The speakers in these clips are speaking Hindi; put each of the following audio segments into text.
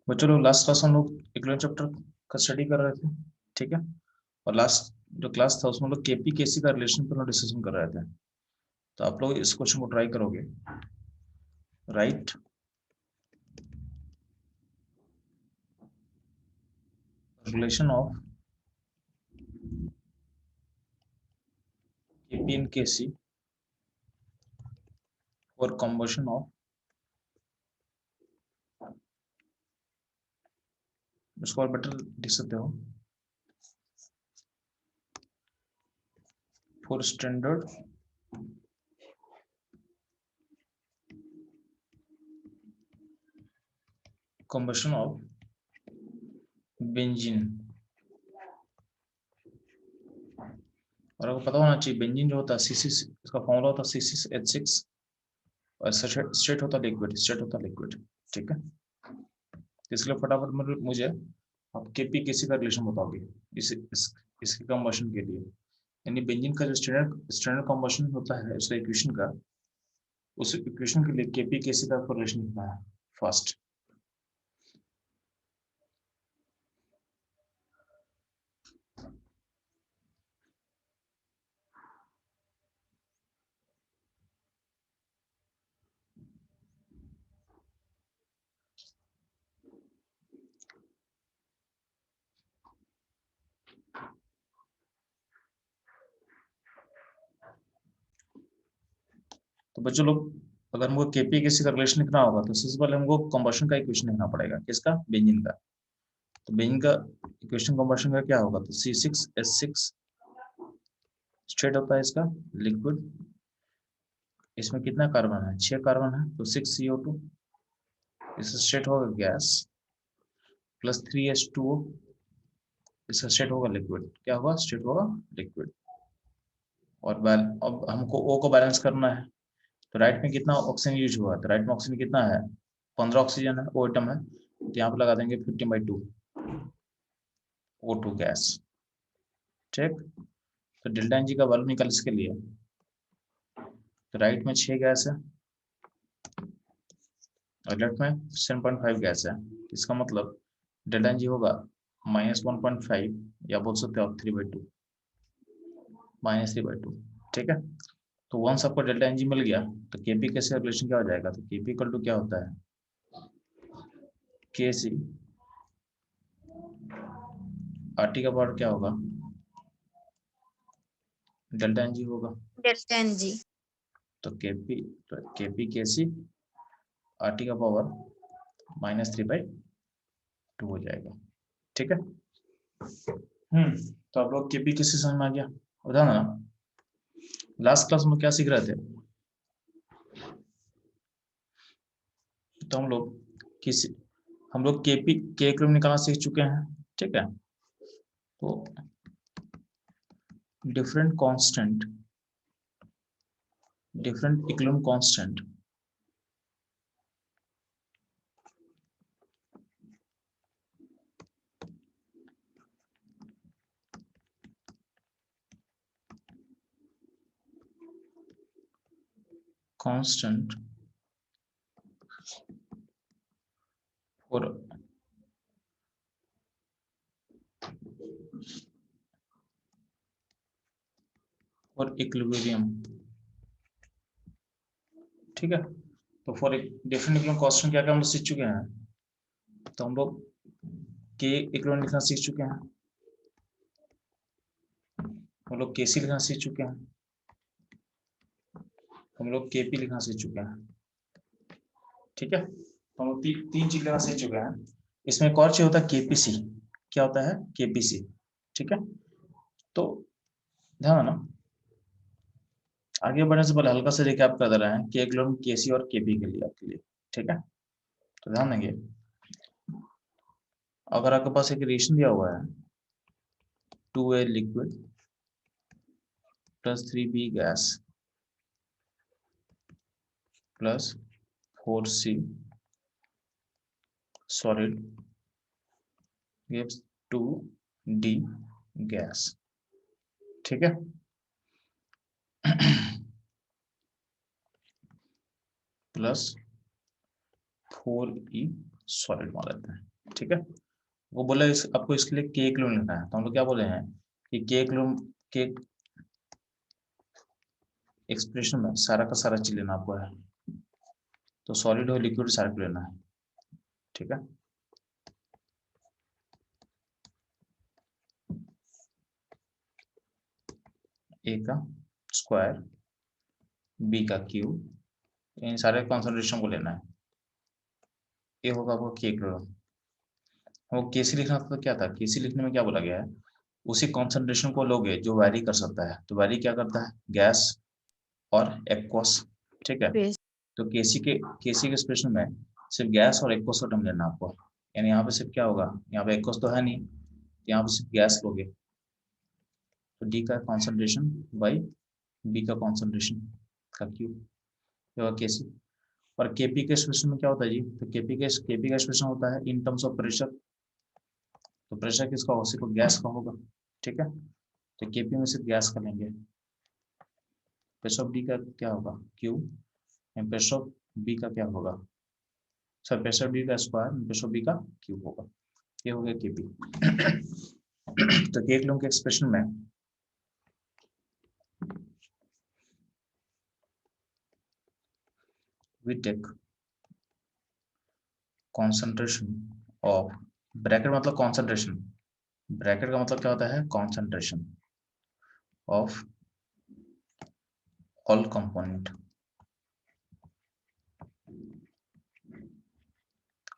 बच्चों लोग लास्ट क्लास हम लोग इक्विवेलेंट चैप्टर का स्टडी कर रहे थे, ठीक है। और लास्ट जो क्लास था उसमें हम लोग केपी केसी का रिलेशन पर डिस्कशन कर रहे थे। तो आप लोग इस क्वेश्चन को ट्राई करोगे। Right relation of KP and KC और कॉम्बिनेशन ऑफ, इसको और बेटर लिख सकते हो, for standard combination of benzene. और आपको पता होना चाहिए बेंजीन जो होता है सी इसका फॉर्मूला होता है C6H6 और स्ट्रेट होता है लिक्विड, ठीक है। इसलिए फटाफट मुझे आप केपी केसी का रिलेशन बताओगे इसके कॉम्बिनेशन के लिए। यानी बेंजीन का जो स्टैंडर्ड कॉम्बिनेशन होता है उसका इक्वेशन का, उस इक्वेशन के लिए केपी केसी का रिलेशन लिखना है फर्स्ट। तो बच्चों लोग अगर हमको केपी केसी का रिलेशन लिखना होगा तो सबसे पहले हमको कॉम्बिनेशन का इक्वेशन लिखना पड़ेगा, किसका? बेंजीन का। तो बेंजीन का इक्वेशन कॉम्बिनेशन का क्या होगा? तो C6H6 स्ट्रेट होता है इसका लिक्विड, इसमें कितना कार्बन है? 6 कार्बन है, तो 6CO2, इससे स्ट्रेट होगा गैस, प्लस 3H2O, इसका स्ट्रेट होगा लिक्विड। क्या होगा? स्ट्रेट होगा लिक्विड। और अब हमको O को बैलेंस करना है, तो राइट में कितना ऑक्सीजन यूज हुआ? तो राइट में ऑक्सीजन कितना है? 15 ऑक्सीजन है, O एटम है, तो यहाँ पे लगा देंगे 15/2 O2 गैस, ठीक। तो डेल्टा एन जी का वैल्यू निकल इसके लिए, तो राइट में 6 गैस है और लेफ्ट में 7.5 गैस है। इसका मतलब डेल्टा एन जी होगा -1.5, या बोल सकते हो आप 3/2, -3/2, ठीक है। तो वंस आपको डेल्टा एन जी मिल गया तो केपी के से रिलेशन क्या हो जाएगा? तो केपी इक्वल टू क्या होता है? के सी आर टी का पावर क्या होगा? डेल्टा एन जी होगा। Delta N G. तो KP K C R T का पावर -3/2 हो जाएगा, ठीक है। तो आप लोग केपी के सी समझ में आ गया? बता ना, लास्ट क्लास में क्या सीख रहे थे? तो हम लोग केपी के इक्विलिब्रियम निकालना सीख चुके हैं, ठीक है। तो डिफरेंट इक्विलिब्रियम कांस्टेंट कांस्टेंट और इक्विलिब्रियम, ठीक है। तो फॉर एक डिफरेंट इक्विलिब्रियम कांस्टेंट क्या क्या हम लोग सीख चुके हैं? तो हम लोग के इक्विलिब्रियम लिखना सीख चुके हैं, हम लोग केसी लिखना सीख चुके हैं, हम लोग केपी लिखना सीख चुके हैं, ठीक है। तो हम लोग तीन चीज लिखना सीख चुके हैं। इसमें एक और चीज होता है केपीसी। क्या होता है? केपीसी, ठीक है। तो ध्यान ना, आगे बढ़ने से पहले हल्का सा रिकैप कर दे रहे हैं कि इक्विलिब्रियम केसी और केपी के लिए आपके लिए, ठीक है। तो ध्यान देंगे, अगर आपके पास एक रिएक्शन दिया हुआ है 2A liquid plus 3B gas plus 4C solid gives 2D gas, ठीक है। प्लस 4E सॉलिड मान लेते हैं, ठीक है। वो बोला आपको इसके लिए के किलो लिखना है, तो हम लोग क्या बोले हैं कि के किलो के एक्सप्रेशन में सारा का सारा चीज लेना आपको है, तो सॉलिड और लिक्विड सारा को लेना है, ठीक है। ए का स्क्वायर, बी का क्यूब, इन सारे कॉन्सेंट्रेशन को लेना है। ये होगा आपको के किलो। वो केसी लिखना था तो क्या था, केसी लिखने में क्या बोला गया है, उसी कॉन्सेंट्रेशन को लोगे जो वैरी कर सकता है, तो वैरी क्या करता है, गैस और एक्वस, ठीक है। बेस तो केसी के एक्सप्रेशन में सिर्फ गैस और एक्वस का टर्म लेना आपको, यानी यहाँ पे सिर्फ क्या होगा, यहाँ पे एक्वस तो है नहीं, यहाँ पे सिर्फ गैस लोगे, तो डी का कॉन्सेंट्रेशन बाई बी का कॉन्सेंट्रेशन का क्यूब केसी। और केपी के एक्सप्रेशन में क्या होता है जी, तो केपी का एक्सप्रेशन होता है इन टर्म्स ऑफ प्रेशर, तो प्रेशर किसका होगा, सिर्फ गैस का होगा, ठीक है। तो केपी में सिर्फ गैस का लेंगे, प्रेशर ऑफ डी का क्या होगा क्यू, प्रेशर ऑफ बी का क्या होगा, सर प्रेशर बी का स्क्वायर, प्रेशर बी का क्यूब होगा, ये हो गया केपी। तो के किलो के एक्सप्रेशन में we take concentration of, bracket मतलब concentration, ब्रैकेट का मतलब क्या होता है, concentration of all component,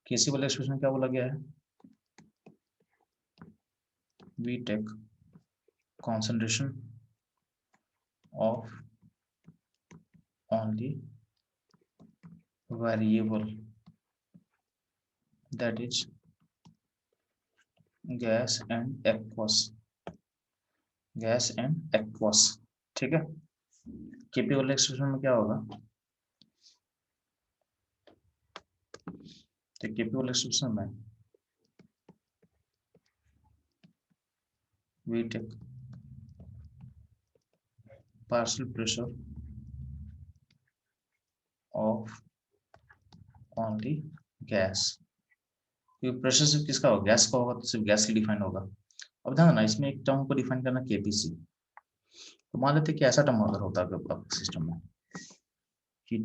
केसी वाले एक्सप्रेशन में क्या बोला गया है, we take concentration of only variable, that is gas and aqueous, gas and aqueous, ठीक है। केपी वाले एक्सप्रेशन में क्या होगा, तो केपी वाले एक्सप्रेशन में we take partial pressure of only gas, ये प्रेशर सिर्फ किसका होगा, गैस का होगा, तो सिर्फ गैस की डिफाइन होगा। अब ध्यान ना, इसमें एक टर्म को डिफाइन करना केपीसी, तो मान लेते हैं कि ऐसा टर्म अगर होता है आपके सिस्टम में कि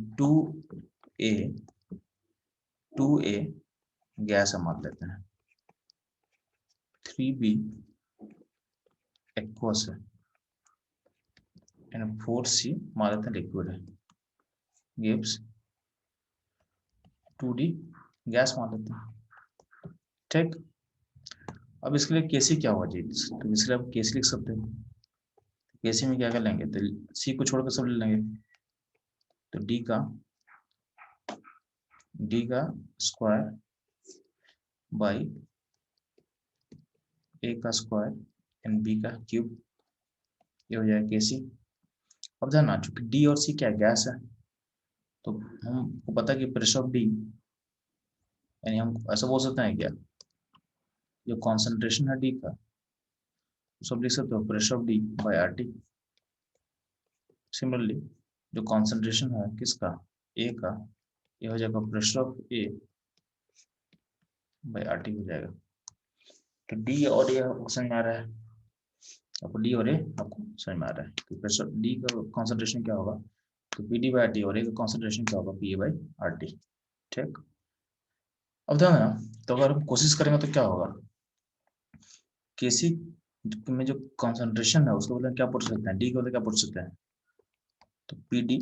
2a गैस है मान लेते हैं, 3b एक्वस है एंड 4c मान लेते हैं लिक्विड है, गिव्स 2d गैस मान लेते हैं, ठीक। अब इसके लिए केसी क्या होगा जी, तो इसके लिए आप केसी लिख सकते हैं, केसी में क्या कर लेंगे, तो सी को छोड़कर सब ले लेंगे, तो डी का स्क्वायर बाई ए का स्क्वायर एंड बी का क्यूब, ये हो जाएगा केसी। अब ध्यान, चूंकि डी और सी क्या है, गैस है, तो हमको पता है कि प्रेशर ऑफ डी, यानी हम ऐसा बोल सकते हैं क्या, जो कॉन्सेंट्रेशन है डी का, सब लिख सकते हो pressure of D by R T. Similarly जो कॉन्सेंट्रेशन है किसका, ए का, ये हो जाएगा pressure of A by R T हो जाएगा। तो डी और ए आपको समझ में आ रहा है, आपको डी और ए आपको समझ में आ रहा है, तो प्रेशर डी का कॉन्सेंट्रेशन क्या होगा, तो P D by R T, और ए का कॉन्सेंट्रेशन क्या होगा, P A by R T, ठीक। अब ध्यान देना, तो अगर हम कोशिश करेंगे तो क्या होगा, केसी में जो कॉन्सेंट्रेशन है उसको बोले क्या पूछ सकते हैं, डी को बोले क्या पूछ सकते हैं, तो P D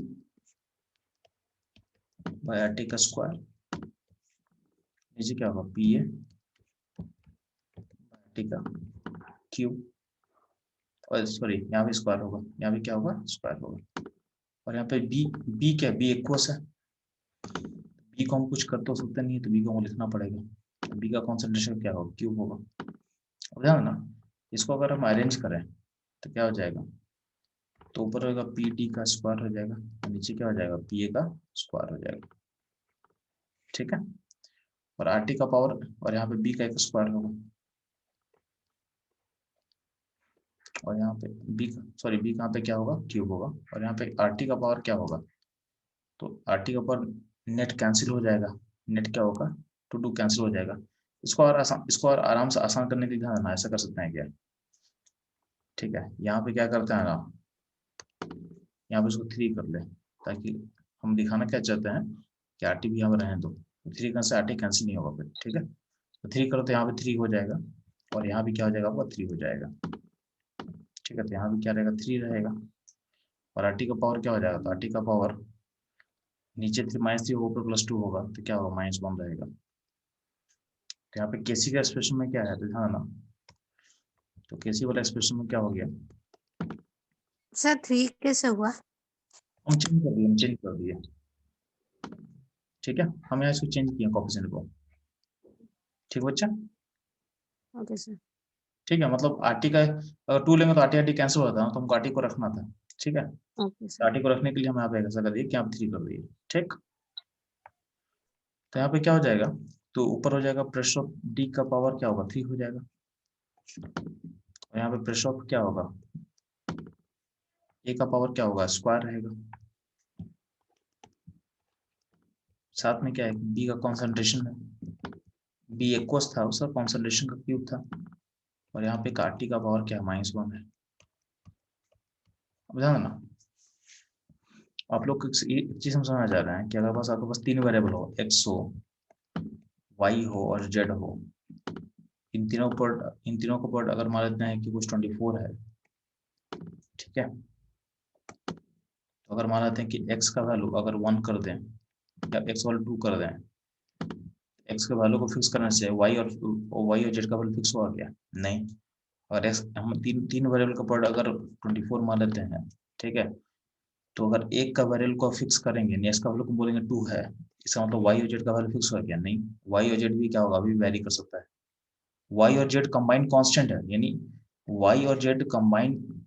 by are T का स्क्वायर, नीचे क्या होगा, पी ए टी का क्यूब, और सॉरी यहाँ भी स्क्वायर होगा, यहाँ भी क्या होगा, स्क्वायर होगा। और यहाँ पे बी क्या है, बी एक्वस है, बी को हम कुछ कर तो सकते नहीं है, तो बी को हमें लिखना पड़ेगा, बी का कॉन्सेंट्रेशन क्या होगा, क्यूब होगा। अब ध्यान ना, इसको अगर हम अरेंज करें तो क्या हो जाएगा, तो ऊपर होगा पी डी का स्क्वायर हो जाएगा, और नीचे क्या हो जाएगा, पी ए का स्क्वायर हो जाएगा, ठीक है। और आर टी का पावर, और यहाँ पे बी का एक स्क्वायर होगा, और यहाँ पे बी का, सॉरी बी कहाँ पे क्या होगा, क्यूब होगा, और यहाँ पे आर टी का पावर क्या होगा, तो आर टी का पावर नेट कैंसिल हो जाएगा, नेट क्या होगा, टू टू कैंसिल हो जाएगा। इसको और आराम से आसान करने के लिए ध्यान देना, ऐसा कर सकते हैं क्या, ठीक है, यहाँ पे क्या करते हैं ना, यहाँ पे इसको 3 कर ले, ताकि हम दिखाना क्या चाहते हैं कि आर टी भी यहाँ पे रहने दो, 3 से आर टी कैंसिल नहीं होगा फिर, ठीक है। तो 3 करो तो यहाँ पे 3 हो जाएगा, और यहाँ भी क्या हो जाएगा आपका 3 हो जाएगा, ठीक है। तो यहाँ भी क्या रहेगा 3 रहेगा, और आर टी का पावर क्या हो जाएगा, तो आर टी का पावर नीचे 3 -3 होगा, ऊपर +2 होगा, तो क्या होगा -1 रहेगा। तो यहाँ पे केसी का एक्सप्रेशन में क्या है, तो ध्यान ना, तो केसी वाला एक्सप्रेशन में क्या हो गया, सर 3 कैसे हुआ? हम चेंज कर दिए, ठीक है, हम यहाँ इसको चेंज किया कॉफिशिएंट को, ठीक बच्चा, ओके सर। ठीक है। मतलब आरटी का अगर 2 लेंगे तो आरटी आरटी कैंसिल होता है ना, तो हमको आरटी को रखना था, ठीक है। ओके तो सर। आरटी को रखने के लिए हम यहाँ पे ऐसा कर दिए कि यहाँ पे 3 कर दिए, ठीक। तो यहाँ पे क्या हो जाएगा, तो ऊपर हो जाएगा प्रेशर ऑफ डी का पावर क्या होगा 3 हो जाएगा, और यहाँ पे प्रेशर ऑफ क्या होगा ए का पावर क्या होगा स्क्वायर रहेगा, साथ में क्या है बी का कॉन्सेंट्रेशन है, बी एक्वस था उसका कॉन्सेंट्रेशन का क्यूब था, और यहाँ पे आरटी का पावर क्या है -1 है। अब ध्यान देना, आप लोग एक चीज हम समझना चाह रहे हैं कि अगर बस आपके पास 3 वेरिएबल हो, एक्स हो, वाई हो और जेड हो, इन तीनों का प्रोडक्ट अगर मान लेते हैं कि कुछ 24 है, ठीक है। तो अगर मान लेते हैं कि x का वैल्यू अगर 1 कर दें या x वैल्यू 2 कर दें, x के वैल्यू को फिक्स करने से y और z का वैल्यू फिक्स हुआ क्या, नहीं। अगर x हम तीन वेरिएबल का प्रोडक्ट अगर 24 मान लेते हैं, ठीक है, तो अगर एक का वेरिएबल को फिक्स करेंगे, नेक्स्ट का वैल्यू को बोलेंगे 2 है, इसका मतलब y और z का वैल्यू फिक्स हुआ क्या, नहीं। y और z भी क्या होगा अभी वेरी कर सकता है, y और z कंबाइंड कांस्टेंट है, यानी y और z कंबाइंड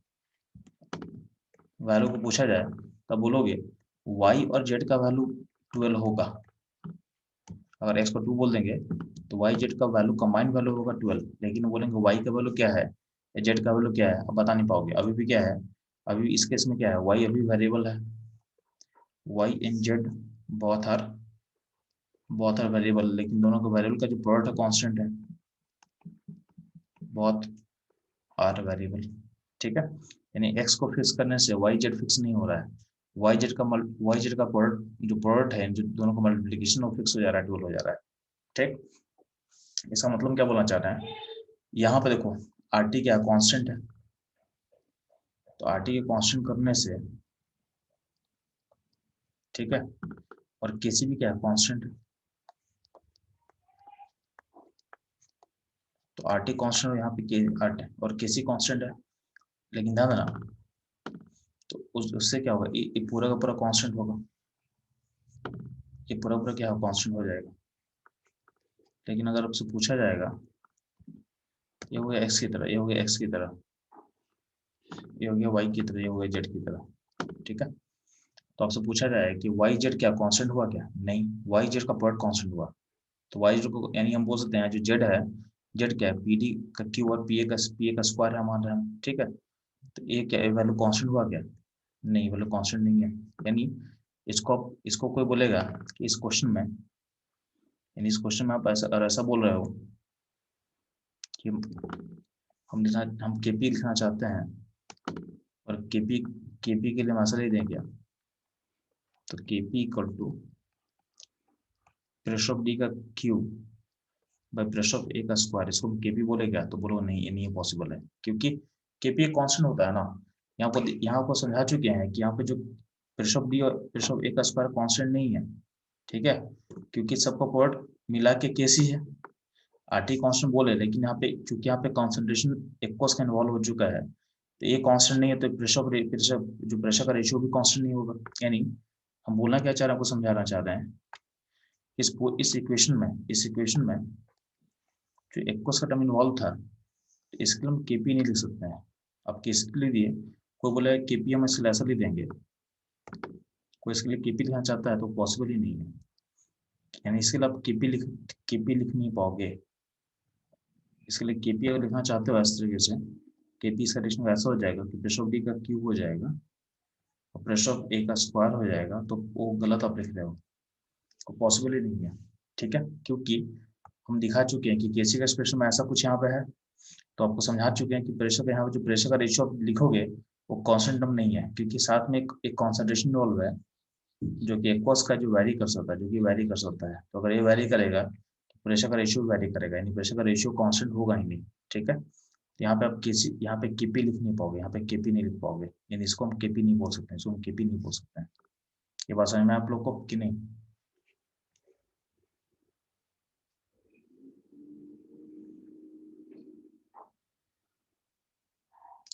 वैल्यू को पूछा जाए तब बोलोगे y और z का वैल्यू 12 होगा। अगर x को 2 बोल देंगे तो y z का वैल्यू कंबाइंड वैल्यू होगा 12, लेकिन बोलेंगे y का वैल्यू क्या है z का वैल्यू क्या है, अब बता नहीं पाओगे। अभी भी क्या है, अभी इस केस में क्या है, y अभी वेरिएबल है, y एंड z बहुत आर वेरिएबल, लेकिन दोनों के वेरिएबल का जो प्रोडक्ट है कांस्टेंट है, बहुत आर वेरिएबल, ठीक है। यानी x को फिक्स करने से y z फिक्स नहीं हो रहा है, y z का प्रोडक्ट जो प्रोडक्ट है जो दोनों का मल्टीप्लिकेशन वो फिक्स हो जा रहा है, 12 हो जा रहा है, ठीक। इसका मतलब क्या बोलना चाह रहे हैं, यहाँ पे देखो आर टी क्या कांस्टेंट है, तो आर टी के कांस्टेंट करने से, ठीक है, और केसी भी क्या है कांस्टेंट है, तो आर टी कांस्टेंट यहाँ पे के और केसी कांस्टेंट है, लेकिन ध्यान देना, तो उससे क्या होगा ये पूरा का पूरा कांस्टेंट होगा, ये पूरा पूरा क्या कांस्टेंट हो जाएगा। लेकिन अगर आपसे पूछा जाएगा ये हो गया एक्स की तरह, ये हो गया एक्स की तरह, ये हो गया वाई की तरह, ये हो गया जेड की तरह, ठीक है। तो आपसे पूछा जाए कि वाई जेड क्या कांस्टेंट हुआ क्या, नहीं, वाई जेड का प्रोडक्ट कांस्टेंट हुआ, तो वाई जेड को यानी हम बोल सकते हैं जो जेड है, जेड क्या है पी डी का क्यू और पी ए का स्क्वायर है मान रहे हैं, ठीक है। तो ए क्या वैल्यू कांस्टेंट हुआ क्या, नहीं वैल्यू कांस्टेंट नहीं है, यानी इसको कोई बोलेगा कि इस क्वेश्चन में, यानी इस क्वेश्चन में आप ऐसा बोल रहे हो कि हम केपी लिखना चाहते हैं, और केपी के लिए हम ऐसा लिख दें क्या, तो KP equal to pressure of D का cube by pressure of A का स्क्वायर, इसको हम केपी बोलेगा, तो बोलो नहीं ये नहीं पॉसिबल है, क्योंकि केपी एक कांस्टेंट होता है ना। यहाँ को समझा चुके हैं कि यहाँ पे जो प्रेशर ऑफ डी और प्रेशर ऑफ ए का स्क्वायर कांस्टेंट नहीं है, ठीक है, क्योंकि सबका प्रोडक्ट मिला के केसी है, आरटी कांस्टेंट बोले, लेकिन यहाँ पे चूंकि यहाँ पे कॉन्सेंट्रेशन एक्वस का इन्वॉल्व हो चुका है, तो ये कांस्टेंट नहीं है, तो प्रेशर का रेशियो भी कांस्टेंट नहीं होगा। यानी हम बोलना क्या चाह रहे हैं, आपको समझाना चाह रहे हैं, इस इक्वेशन में जो एक्वस का टर्म इन्वॉल्व था, तो इसके लिए हम केपी नहीं लिख सकते हैं। अब किस लिए दिए, कोई बोले केपी हम इसके लिए ऐसा लिख देंगे, कोई इसके लिए केपी लिखना चाहता है तो पॉसिबल ही नहीं है, यानी इसके लिए आप केपी लिख नहीं पाओगे। इसके लिए केपी अगर लिखना चाहते हो इस तरीके से, केपी इसका डिक्शनरी ऐसा हो जाएगा कि प्रेशर ऑफ डी का क्यूब हो जाएगा और प्रेशर ऑफ ए का स्क्वायर हो जाएगा, तो वो गलत आप लिख रहे हो, पॉसिबल ही नहीं है। ठीक है, क्योंकि हम दिखा चुके हैं कि केसी का एक्सप्रेशन में ऐसा कुछ यहाँ पे है, तो आपको समझा चुके हैं कि प्रेशर का यहाँ पे जो प्रेशर का रेशियो आप लिखोगे वो कांस्टेंट टर्म नहीं है, क्योंकि साथ में एक कॉन्सेंट्रेशन इन्वॉल्व है जो कि एक्वस का जो वैरी कर सकता है, जो कि वैरी कर सकता है। तो अगर ये वैरी करेगा तो प्रेशर का रेशियो वैरी करेगा, यानी प्रेशर का रेशियो कांस्टेंट होगा ही नहीं। ठीक है, तो यहाँ पे आप केसी, यहाँ पे केपी लिख नहीं पाओगे, यहाँ पे केपी नहीं लिख पाओगे, यानी इसको हम केपी नहीं बोल सकते, इसको हम केपी नहीं बोल सकते हैं। ये बात समझ में आप लोग को कि नहीं?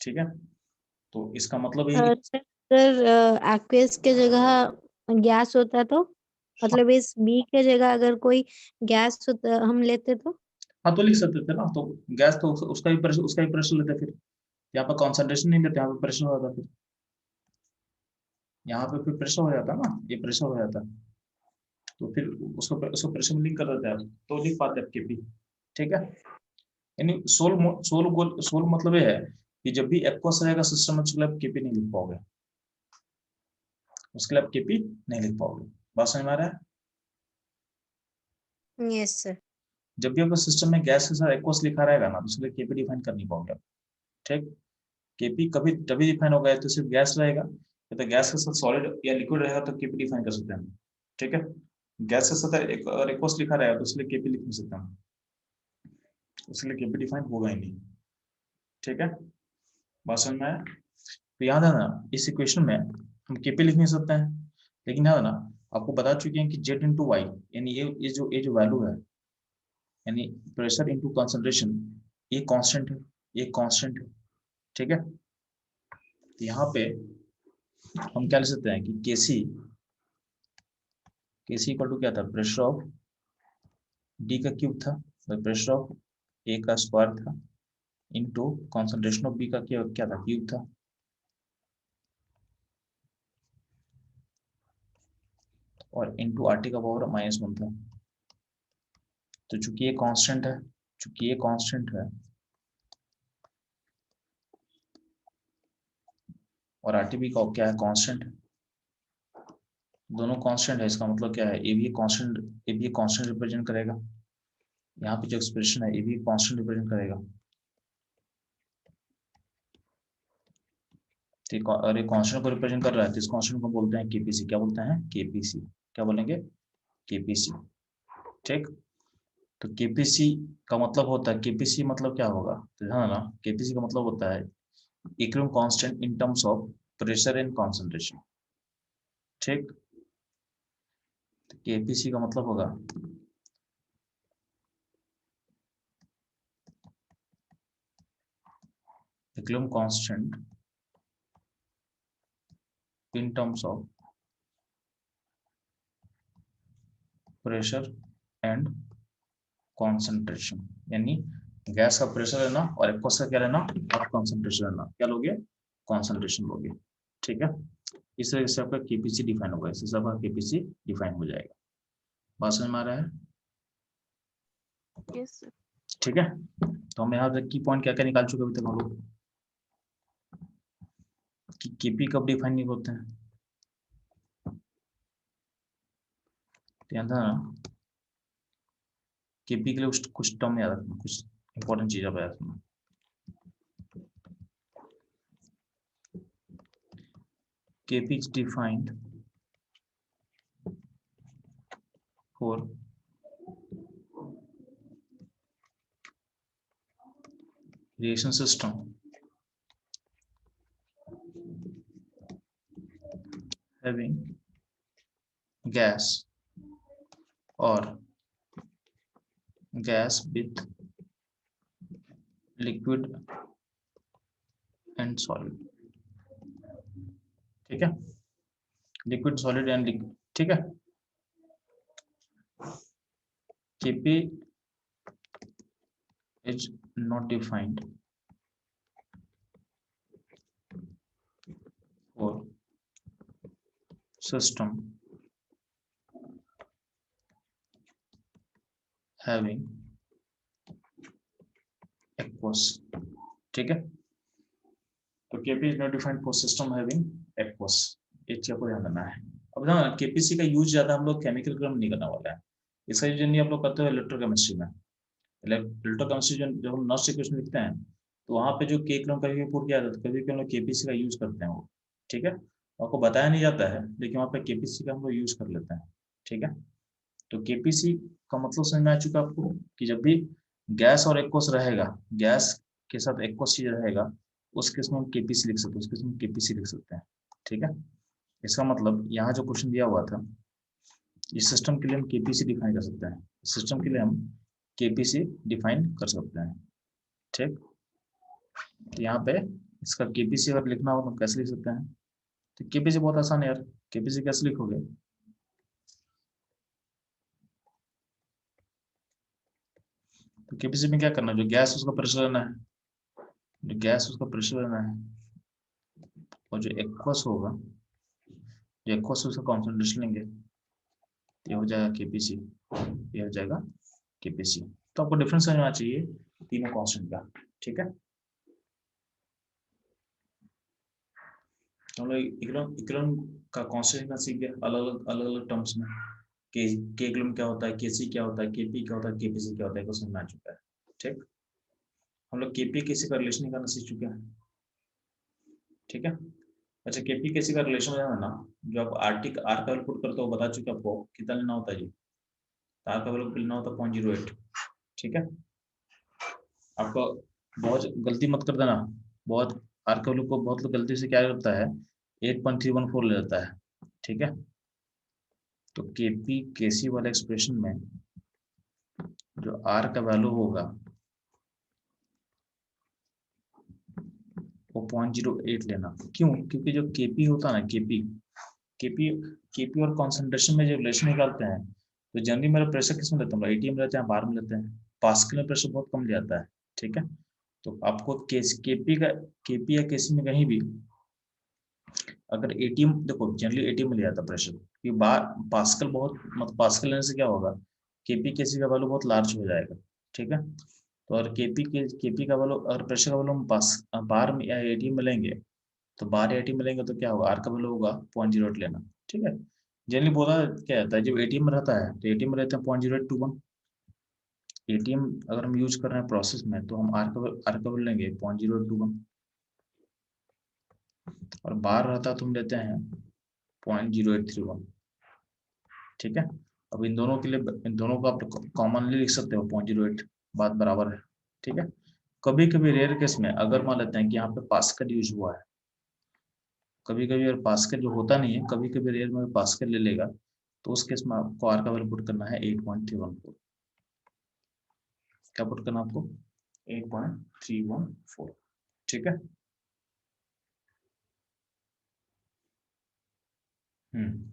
ठीक है, तो इसका मतलब ये कि सर अगर एक्वेस के जगह गैस होता तो, मतलब इस बी के जगह अगर कोई गैस होता हम लेते तो। हाँ तो लिख सकते थे ना, तो गैस तो उसका भी प्रेशर लेते फिर। यहाँ पर कॉन्सेंट्रेशन नहीं लेते, यहाँ पे प्रेशर हो जाता, फिर यहाँ पे फिर प्रेशर हो जाता ना, ये प्रेशर हो जाता, तो फिर उसको उसको प्रेशर में लिंक कर देते हैं आप, तो लिख पाते हैं केपी। ठीक है, यानी सोल मतलब ये है कि जब भी एक्वस रहेगा सिस्टम में, उसके लिए आप केपी नहीं लिख पाओगे, उसके लिए आप केपी नहीं लिख पाओगे। बात समझ में आ रहा है? Yes sir. जब भी आपका सिस्टम में गैस के साथ एक्वस लिखा रहेगा ना, तो उसके लिए केपी डिफाइन कर नहीं पाओगे आप। ठीक, केपी कभी तभी डिफाइन होगा तो सिर्फ गैस रहेगा, या तो गैस के साथ सॉलिड या लिक्विड रहेगा तो केपी डिफाइन कर सकते हैं। ठीक है, गैस के साथ एक एक्वस लिखा रहेगा तो उसके लिए केपी लिख नहीं सकते हम, उसके लिए केपी डिफाइन होगा ही नहीं। ठीक है, बात समझ में आया? तो याद है ना, इस इक्वेशन में हम केपी लिख नहीं सकते हैं, लेकिन याद है ना, आपको बता चुके हैं कि जेड इंटू वाई, यानी ये जो वैल्यू है, यानी प्रेशर इंटू कॉन्सेंट्रेशन, ये कांस्टेंट है, ये कांस्टेंट है। ठीक है, तो यहाँ पे हम क्या लिख सकते हैं कि केसी इक्वल टू क्या था, प्रेशर ऑफ डी का क्यूब था, प्रेशर ऑफ ए का स्क्वायर था, इंटू कॉन्सेंट्रेशन ऑफ बी का क्या क्या था, क्यूब था, और इंटू आर टी का पावर -1 था। तो चूंकि ये कांस्टेंट है, चूंकि ये कांस्टेंट है और आर टी भी का क्या है, कांस्टेंट है, दोनों कांस्टेंट है, इसका मतलब क्या है, ए भी कांस्टेंट, ए भी कांस्टेंट रिप्रेजेंट करेगा, यहाँ पे जो एक्सप्रेशन है ए भी कांस्टेंट रिप्रेजेंट करेगा। ठीक, और ये कांस्टेंट को रिप्रेजेंट कर रहा है, तो इस कांस्टेंट को बोलते हैं केपीसी। क्या बोलते हैं, केपीसी। क्या बोलेंगे, केपीसी। ठीक, तो केपीसी का मतलब होता है, केपीसी मतलब क्या होगा, तो ध्यान ना, केपीसी का मतलब होता है equilibrium constant in terms of pressure and concentration. ठीक, तो केपीसी का मतलब होगा equilibrium constant in terms of pressure and concentration, यानी गैस का प्रेशर लेना और एक्वस का क्या लेना, और कॉन्सेंट्रेशन लेना, क्या लोगे, कॉन्सेंट्रेशन लोगे। ठीक है, इस तरह से आपका केपीसी डिफाइन होगा, इससे आपका केपीसी डिफाइन हो जाएगा। बात समझ में आ रहा है? Yes sir. ठीक है, तो हम यहाँ तक की पॉइंट क्या क्या निकाल चुके अभी तक हम लोग, कि केपी कब डिफाइन नहीं होते हैं, ध्यान था ना, केपी के लिए कुछ टर्म याद रखना, कुछ इंपॉर्टेंट चीज आप याद रखना। KP is defined for reaction system having gas or gas with liquid and solid। ठीक है, लिक्विड सॉलिड एंड लिक्विड। ठीक है, KP is not defined for system having aqueous। ठीक है, तो KP is not defined for system having aqueous, एक चीज को ध्यान रखना है। अब ना केपीसी का यूज ज्यादा हम लोग केमिकल क्रम नहीं करने वाला है, इसका यूज नहीं आप लोग करते हो इलेक्ट्रोकेमिस्ट्री में। इलेक्ट्रोकेमिस्ट्री जब हम नॉस्ट इक्वेशन लिखते हैं तो वहाँ पे जो के कलम कभी पुट किया जाता है, कभी कभी हम लोग केपीसी का यूज करते हैं वो, ठीक है। आपको बताया नहीं जाता है लेकिन वहाँ पे केपीसी का हम लोग यूज कर लेते हैं, ठीक है। तो केपीसी का मतलब समझ में आ चुका आपको कि जब भी गैस और एक्वस रहेगा, गैस के साथ एक्वस चीज रहेगा, उस केस में हम केपीसी लिख सकते हैं, उस केस में केपीसी लिख सकते हैं, ठीक है। इसका मतलब यहाँ जो क्वेश्चन दिया हुआ था, इस सिस्टम के लिए हम केपीसी डिफाइन कर सकते हैं, सिस्टम के लिए हम केपीसी डिफाइन कर सकते हैं, ठीक। तो यहाँ पे इसका केपीसी अगर लिखना हो तो कैसे लिख सकते हैं? तो केपीसी बहुत आसान है यार, केपीसी कैसे लिखोगे? तो केपीसी में क्या करना है, जो गैस उसका प्रेशर लेना है, जो गैस उसका प्रेशर लेना है, और जो एक्वस होगा, जो एक्वस उसका कॉन्सेंट्रेशन लेंगे, ये हो जाएगा केपीसी, ये हो जाएगा केपीसी। तो आपको डिफरेंस समझना चाहिए तीनों कांस्टेंट का, ठीक है। हम लोग इक्विलिब्रियम का कांस्टेंट सीख गए अलग अलग टर्म्स में, के इक्विलिब्रियम क्या होता है, केसी क्या होता है, केपी क्या होता है, केपीसी क्या होता है, को समझ आ चुका है, ठीक। हम लोग केपी केसी का रिलेशन करना सीख चुके हैं, ठीक है। अच्छा, केपी केसी का रिलेशन है ना, जो आप आर का वैल्यू पुट करते हो बता चुके आपको कितना लेना होता है जी, आर का वैल्यू लेना होता है 0.08, ठीक है। आपको बहुत गलती मत कर देना, बहुत आर का वैल्यू को बहुत लोग गलती से क्या करता है 8.314 ले लेता है, ठीक है। तो केपी केसी वाले एक्सप्रेशन में जो आर का वैल्यू होगा वो 0.08 लेना। क्यों? क्योंकि जो केपी होता है ना, केपी केपी और कॉन्सेंट्रेशन में जो रिलेशन निकालते हैं, तो जनरली मेरा प्रेशर किस में लेते हैं, एटीएम लेते हैं, बार में लेते हैं, पास्कल में प्रेशर बहुत कम जाता है, ठीक है। तो आपको केपी या केसी में कहीं भी अगर एटीएम, देखो जनरली एटीएम में ले जाता प्रेशर, कि बार पास्कल बहुत, मतलब पास्कल लेने से क्या होगा, केपी केसी का वैल्यू बहुत लार्ज हो जाएगा, ठीक है। तो और केपी का वैल्यू और प्रेशर का वैल्यू हम पास बार में या एटीएम में लेंगे, तो बार एटीएम में लेंगे तो क्या होगा, आर का वैल्यू होगा 0.08 लेना, ठीक है। जनरली बोला क्या जाता है, जब एटीएम में रहता है तो एटीएम में रहते हैं 0.0821, एटीएम अगर हम यूज कर रहे हैं प्रोसेस में तो हम आर का वैल्यू लेंगे 0.0821, और बार रहता है तो हम लेते हैं 0.0831, ठीक है। अब इन दोनों के लिए, इन दोनों को आप कॉमनली लिख सकते हो 0.08, बात बराबर है, ठीक है। कभी कभी रेयर केस में अगर मान लेते हैं कि यहाँ पे पास्कल यूज हुआ है, कभी कभी अगर पास्कल जो होता नहीं है, कभी कभी रेयर में पास्कल ले लेगा, तो उस केस में आपको आर का वैल्यू पुट करना है 8.314, क्या पुट करना आपको 8.314, ठीक है। हम्म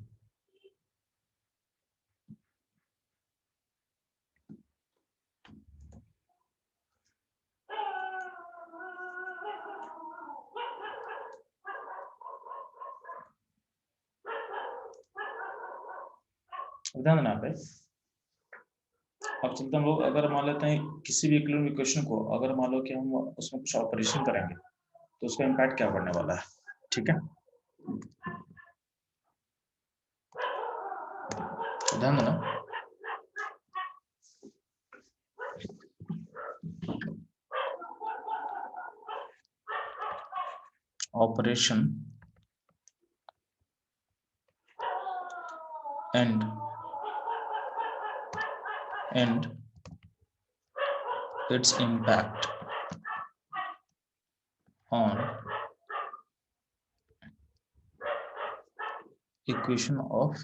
ध्यान देना पे। अब चलते हम लोग, अगर मान लेते हैं किसी भी इक्विलिब्रियम इक्वेशन को, अगर मान लो कि हम उसमें कुछ ऑपरेशन करेंगे तो उसका इम्पैक्ट क्या पड़ने वाला है, ठीक है। ध्यान देना, operation and its impact on equation of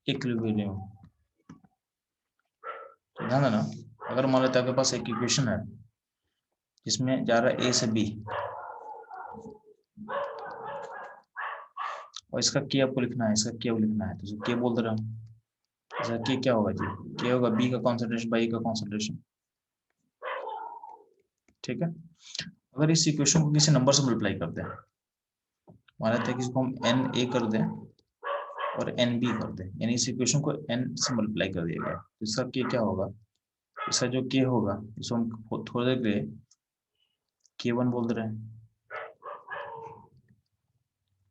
equilibrium। तो ध्यान देना, अगर मान लेते हैं आपके पास एक इक्वेशन है जिसमें जा रहा है ए से बी, और इसका के आपको लिखना है, इसका के लिखना है, तो के बोल दे रहा हूँ, इसका के क्या होगा जी, के होगा बी का कॉन्सेंट्रेशन बाई का कॉन्सेंट्रेशन, ठीक है। अगर इस इक्वेशन को किसी नंबर से मल्टीप्लाई करते हैं, मान लेते हैं कि इसको हम एन ए कर दें और एन बी कर दें, यानी इस इक्वेशन को एन से मल्टीप्लाई कर दिया गया, तो इसका के क्या होगा, इसका जो के होगा इसको हम थोड़ी देर के लिए K1 बोल दे रहे हैं,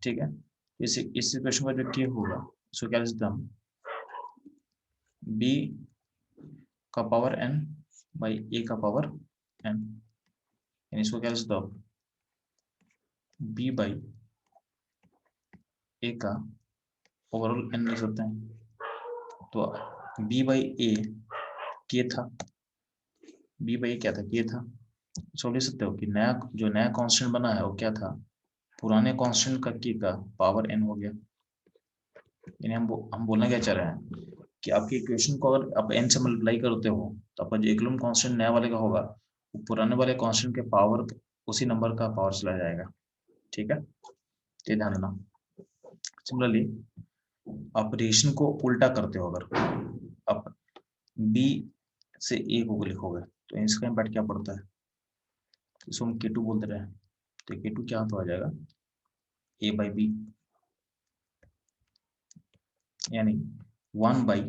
ठीक है। इस इक्वेशन का जो के होगा इसको क्या लिख सकते हैं हम, b का पावर n बाई a का पावर n, यानी इसको क्या लिख सकते हो आप, b बाई a का ओवरऑल n लिख सकते हैं। तो b बाई a k था, b बाई क्या था, k था। इसको लिख सकते हो कि नया कांस्टेंट बना है वो क्या था, पुराने कांस्टेंट का k का पावर n हो गया। यानी हम बोलना क्या चाह रहे हैं कि आपकी इक्वेशन को अगर आप n से मल्टीप्लाई करते हो तो आपका जो इक्विलिब्रियम कांस्टेंट नया वाले का होगा वो पुराने वाले कांस्टेंट के पावर उसी नंबर का पावर चला जाएगा। ठीक है, ये ध्यान रखना। सिमिलरली आप रेशन को उल्टा करते हो, अगर आप b से a को लिखोगे तो इसका इम्पैक्ट क्या पड़ता है, इसको हम k2 बोलते रहे, तो k2 क्या तो आ जाएगा a बाई बी, यानी 1 बाई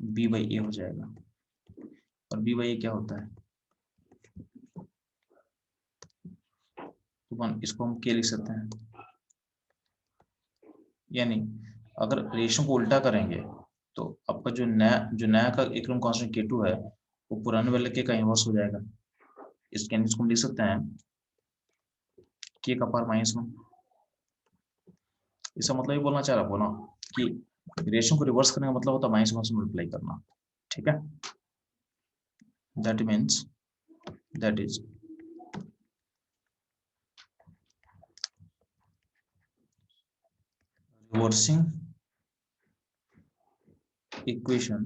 बी बाई ए हो जाएगा। और बी बाई ए क्या होता है, तो 1, इसको हम k लिख सकते हैं। यानी अगर रेशो को उल्टा करेंगे तो आपका जो नया का इक्विलिब्रियम कांस्टेंट k2 है वो पुराने वाले के का इनवर्स हो जाएगा। इसको हम लिख सकते हैं k का पावर -1। इसका मतलब ये बोलना चाह रहा ना कि रेशो को रिवर्स करने का मतलब होता है -1 से मल्टीप्लाई करना। ठीक है, that means that is reversing equation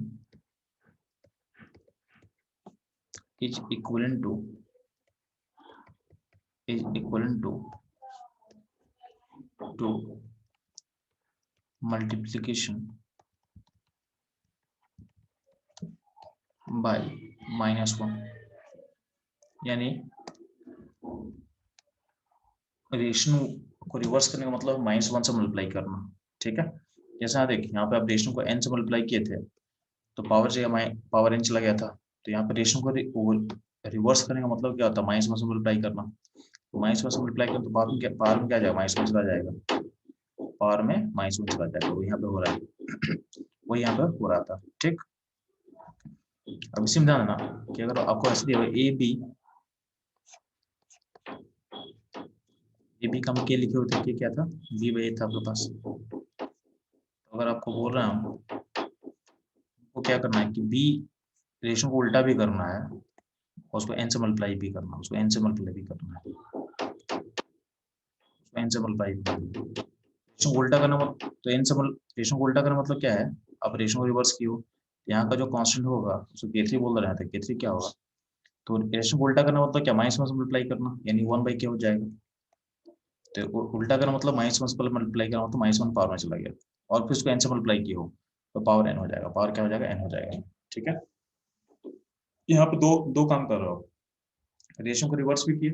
is equivalent to multiplication by -1। यानी रेशनो को रिवर्स करने का मतलब -1 से मल्टीप्लाई करना। ठीक है, जैसे यहाँ देखिए, यहाँ पे आप रेशनो को n से मल्टीप्लाई किए थे तो पावर जगह पावर n चला गया था, तो यहाँ पे रेशनो को रिवर्स करने का मतलब क्या होता है, -1 से मल्टीप्लाई करना। तो -1 से मल्टीप्लाई करें तो पावर में क्या जाएगा, -1 चला जाएगा, पावर में -1 चला जाएगा। वो यहाँ पे हो रहा है वो यहाँ पे हो रहा था। ठीक, अब इसी में ध्यान देना कि अगर आपको ऐसे दिया हुआ ए बी का हम के लिखे होते कि क्या था, बी बाई ए था आपके पास। तो अगर आपको बोल रहा हूँ वो क्या करना है कि बी रेशो को उल्टा भी करना है और उसको एन से मल्टीप्लाई भी करना है, उसको एन से मल्टीप्लाई भी करना है, उसको एन से मल्टीप्लाई भी करना है। रेशो को उल्टा करना तो रेशो को उल्टा करना मतलब क्या है, आप रेशो को रिवर्स की हो, यहाँ का जो कांस्टेंट होगा उसको k3 बोल रहे थे, k3 क्या होगा, तो रेशो को उल्टा करना मतलब क्या, -1 से मल्टीप्लाई करना, यानी 1 बाई के हो जाएगा। तो उल्टा करना मतलब -1 से पहले मल्टीप्लाई करना मतलब -1 पावर में चला गया, और फिर उसको n से मल्टीप्लाई की हो तो पावर n हो जाएगा, पावर क्या हो जाएगा, n हो जाएगा। ठीक है, यहाँ पे दो दो काम कर रहे हो, रेशो को रिवर्स भी किए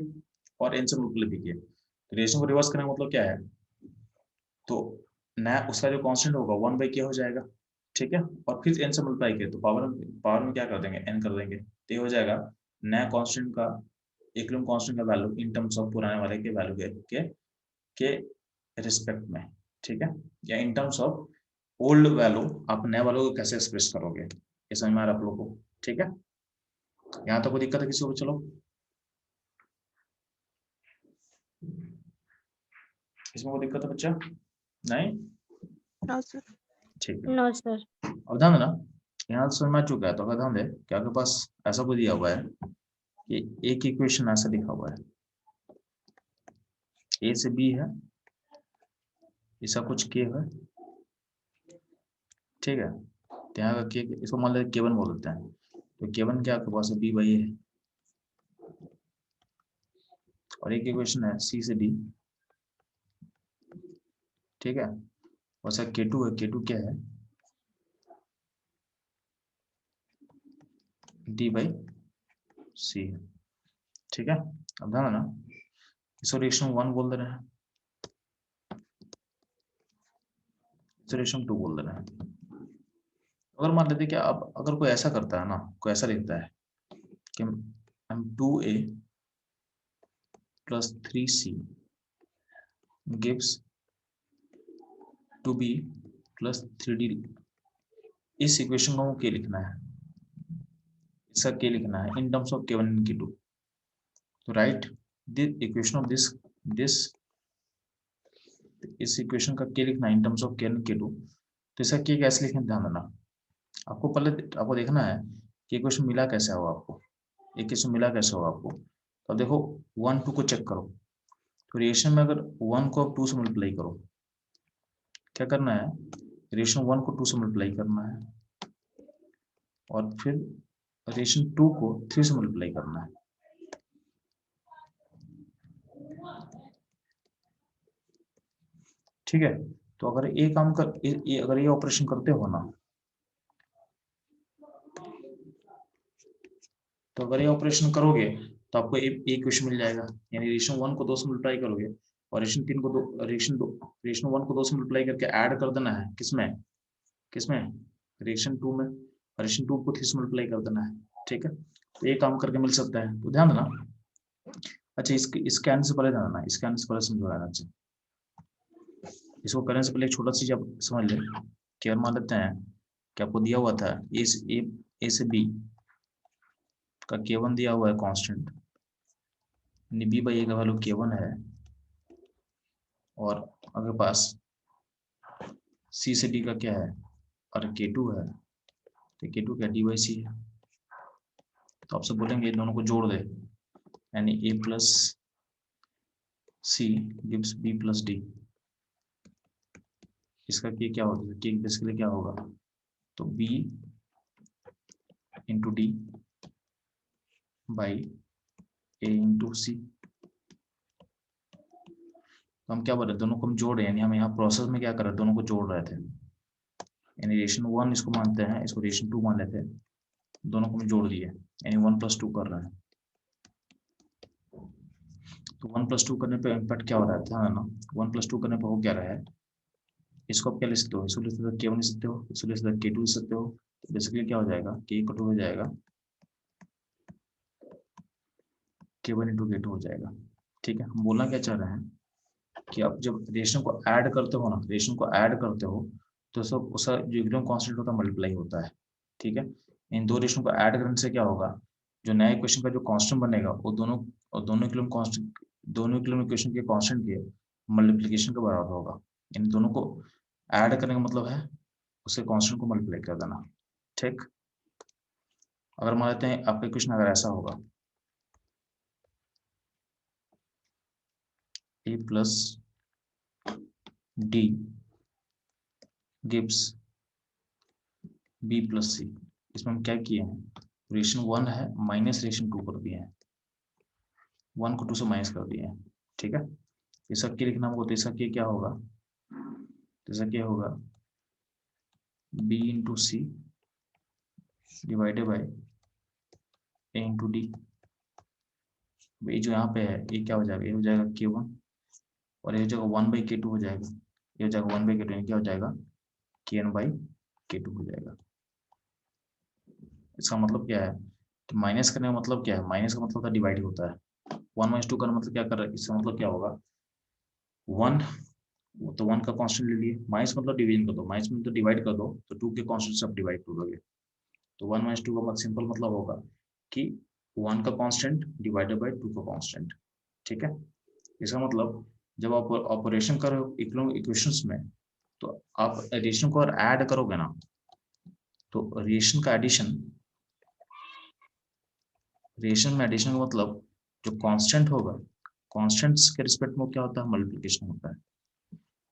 और n से मल्टीप्लाई भी किए। तो रेशो को रिवर्स करने का मतलब क्या है, तो नया उसका जो कांस्टेंट होगा 1 बाई के हो जाएगा। ठीक है, और फिर n से मल्टीप्लाई किए तो पावर में क्या कर देंगे, n कर देंगे, तो ये हो जाएगा नया कांस्टेंट का इक्विलिब्रियम कांस्टेंट का वैल्यू इन टर्म्स ऑफ पुराने वाले के वैल्यू के रिस्पेक्ट में। ठीक है, या इन टर्म्स ऑफ ओल्ड वैल्यू आप नए वैल्यू को कैसे एक्सप्रेस करोगे, ये समझ में आ रहा है आप लोगों को। ठीक है, यहाँ तक कोई दिक्कत है किसी को, चलो इसमें कोई दिक्कत है बच्चा, नहीं? No sir. ठीक है, नो सर। अब ध्यान देना, यहाँ समझ में आ चुका है तो अगर ध्यान दे कि आपके पास ऐसा कोई दिया हुआ है कि एक इक्वेशन ऐसा लिखा हुआ है, ए से बी है, ऐसा कुछ के है। ठीक है, तो यहाँ का के, इसको मान लेते केवन बोल देते हैं, तो केवन क्या आपके पास है, बी बाई है। और एक इक्वेशन है सी से डी। ठीक है, वैसा K2 है, K2 क्या है, D बाई सी है। ठीक है, अब ध्यान देना, इसको रिएक्शन 1 बोल दे रहे हैं, इसको रिएक्शन 2 बोल दे रहे हैं। अगर मान लेते कि अब अगर कोई ऐसा करता है ना, कोई ऐसा लिखता है कि हम 2a + 3c gives 2b plus 3d, इस इक्वेशन को क्या लिखना है, इसका क्या लिखना है इन terms of k1 and k2। तो right the equation of this इस इक्वेशन का क्या लिखना है इन terms of k1 and k2। तो इसका क्या कैसे लिखें ध्यान देना, आपको पहले आपको देखना है कि इक्वेशन मिला कैसे होगा, आपको इक्वेशन मिला कैसे होगा आपको। तो देखो 1 2 को चेक करो, तो रिएक्शन में अगर 1 को आप 2 से मल्टीप्लाई करो, क्या करना है, रिएक्शन 1 को 2 से मल्टीप्लाई करना है और फिर रिएक्शन 2 को 3 से मल्टीप्लाई करना है। ठीक है, तो अगर ये काम कर अगर ये ऑपरेशन करते हो ना, तो अगर ये ऑपरेशन करोगे तो आपको एक इक्वेशन मिल जाएगा, यानी रिएक्शन 1 को 2 से मल्टीप्लाई करोगे और रिएक्शन 3 को रिएक्शन 1 को 2 से मल्टीप्लाई करके ऐड कर देना है किसमें किसमें रिएक्शन 2 में, और रिएक्शन 2 को 3 से मल्टीप्लाई कर देना है। ठीक है, तो ये काम करके मिल सकता है, तो ध्यान देना। अच्छा इसके आने से पहले ध्यान देना, इसके आने से पहले समझाना चाहिए, इसको करने से पहले एक छोटा सी चीज आप समझ ले कि अगर मान लेते हैं कि आपको दिया हुआ था ए से बी का k1 दिया हुआ है कांस्टेंट, यानी b बाई ए का वैल्यू k1 है, और आपके पास c से d का क्या है और k2 है, तो k2 क्या d बाई सी है। तो आपसे बोलेंगे दोनों को जोड़ दे, यानी a plus C gives b plus D, इसका क्या होगा कि बेसिकली क्या होगा, तो b into D by A into C. तो हम क्या बोल रहे हैं, दोनों को हम जोड़ रहे हैं, यानी हम यहाँ प्रोसेस में क्या कर रहे हैं, दोनों को जोड़ रहे थे, यानी रिएक्शन 1 इसको मानते हैं, इसको रिएक्शन 2 मान लेते हैं, दोनों को हम जोड़ दिए, यानी 1 प्लस 2 कर रहे हैं। तो 1 प्लस 2 करने पे इम्पैक्ट क्या हो रहा है, ध्यान ना, 1 प्लस 2 करने पे हो क्या रहा है, इसको आप क्या लिख सकते हो, इसको लिख सकते हो k1 लिख सकते हो, इसको लिख सकते हो k2 लिख सकते हो। तो बेसिकली क्या हो जाएगा, k इक्वल टू हो जाएगा k1 इंटू k2 हो जाएगा। ठीक है, हम बोलना क्या चाह रहे हैं कि आप जब रिएक्शन को ऐड करते हो ना, रिएक्शन को ऐड करते हो तो सब उसका जो इक्विलिब्रियम कांस्टेंट होता है मल्टीप्लाई होता है। ठीक है, इन दो रिएक्शन को ऐड करने से क्या होगा, जो नया इक्वेशन का जो कांस्टेंट बनेगा वो दोनों इक्विलिब्रियम कांस्टेंट, दोनों इक्विलिब्रियम इक्वेशन के कांस्टेंट के मल्टीप्लिकेशन के बराबर होगा, इन दोनों को ऐड करने का मतलब है उसके कांस्टेंट को मल्टीप्लाई कर देना। ठीक, अगर मान लेते हैं आपका इक्वेशन अगर ऐसा होगा, a plus D gives b plus C, इसमें हम क्या किए हैं, रिएक्शन 1 है माइनस रिएक्शन 2 कर दिए हैं, 1 को 2 से माइनस कर दिए हैं। ठीक है, इसका क्या लिखना होगा, तो इसका क्या होगा, तो इसका क्या होगा b into C divided by a into D, ये जो यहाँ पे है ये क्या हो जाएगा, ये हो जाएगा k1 और ये हो जाएगा 1 बाई k2 हो जाएगा, ये हो जाएगा 1 बाई k2, क्या हो जाएगा kn बाई k2 हो जाएगा। इसका मतलब क्या है, तो माइनस करने का मतलब क्या है, माइनस का मतलब डिवाइड होता है, 1 माइनस 2 का मतलब क्या कर रहा है, इसका मतलब क्या होगा 1, तो 1 का कांस्टेंट ले लिए, माइनस मतलब डिवीजन कर दो, माइनस में तो डिवाइड कर दो, तो 2 के कांस्टेंट से आप डिवाइड कर दोगे, तो 1 माइनस 2 का सिंपल मतलब होगा कि 1 का कांस्टेंट डिवाइडेड बाय 2 का कांस्टेंट। ठीक है, इसका मतलब जब आप ऑपरेशन करो इक्वेशंस में, तो आप एडिशन को और ऐड करोगे ना, तो रिएक्शन का एडिशन, रिएक्शन में एडिशन का मतलब जो कांस्टेंट होगा, कांस्टेंट्स के रिस्पेक्ट में क्या होता है, मल्टीप्लिकेशन होता है,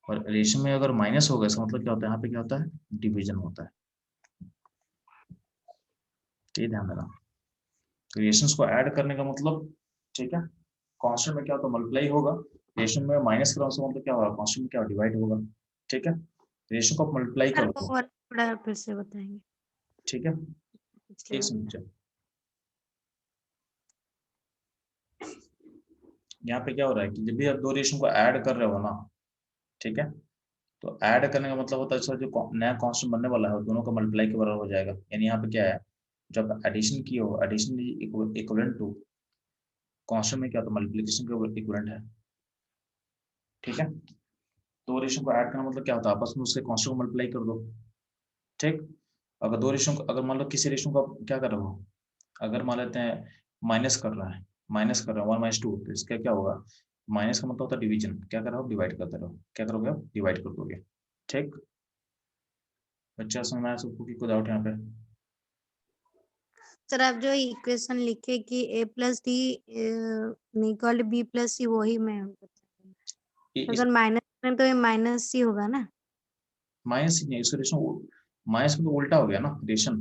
और रिएक्शन में अगर माइनस होगा इसका मतलब क्या होता है, यहाँ पे क्या होता है, डिवीजन होता है। तो ये ध्यान देना, रिएशंस को ऐड करने का मतलब, ठीक है, कांस्टेंट में क्या होता है, मल्टीप्लाई होगा, रिएशन में माइनस करो उसका मतलब क्या होगा, कांस्टेंट में क्या डिवाइड होगा। ठीक है, रिएशन को मल्टीप्लाई सर करो, वो और थोड़ा फिर से बताएंगे ठीक है, पिछले एक वाले। समझे, यहाँ पे क्या हो रहा है कि जब भी आप दो रिएशन को ऐड कर रहे हो ना, ठीक है, तो ऐड करने का मतलब होता है सर जो नया कांस्टेंट बनने वाला है दोनों का मल्टीप्लाई के बराबर हो जाएगा, यानी यहाँ पे क्या है, जब एडिशन की हो, एडिशन इक्विवेलेंट टू कांस्टेंट में क्या होता है, मल्टीप्लिकेशन के इक्विवेलेंट है। ठीक है, दो रेशो को ऐड करना मतलब क्या होता है, आपस में उसके कांस्टेंट को मल्टीप्लाई कर दो। ठीक, अगर दो रेशो, अगर मान लो किसी रेशो का क्या कर रहे हो, अगर मान लेते हैं माइनस कर रहा है, माइनस कर रहा है 1/2, तो इसका क्या होगा, माइनस का मतलब होता है डिवीजन, क्या कर रहे हो, डिवाइड करते रहो, क्या करोगे आप, डिवाइड कर दोगे। ठीक, बच्चा समझ में आया सबको कि कोई डाउट यहाँ पे? सर आप जो इक्वेशन लिखे कि a+d इक्वल b+c, वही मैं अगर माइनस में तो ये माइनस ही होगा ना। माइनस नहीं, इसका रेशो माइनस में तो उल्टा हो गया ना रेशन,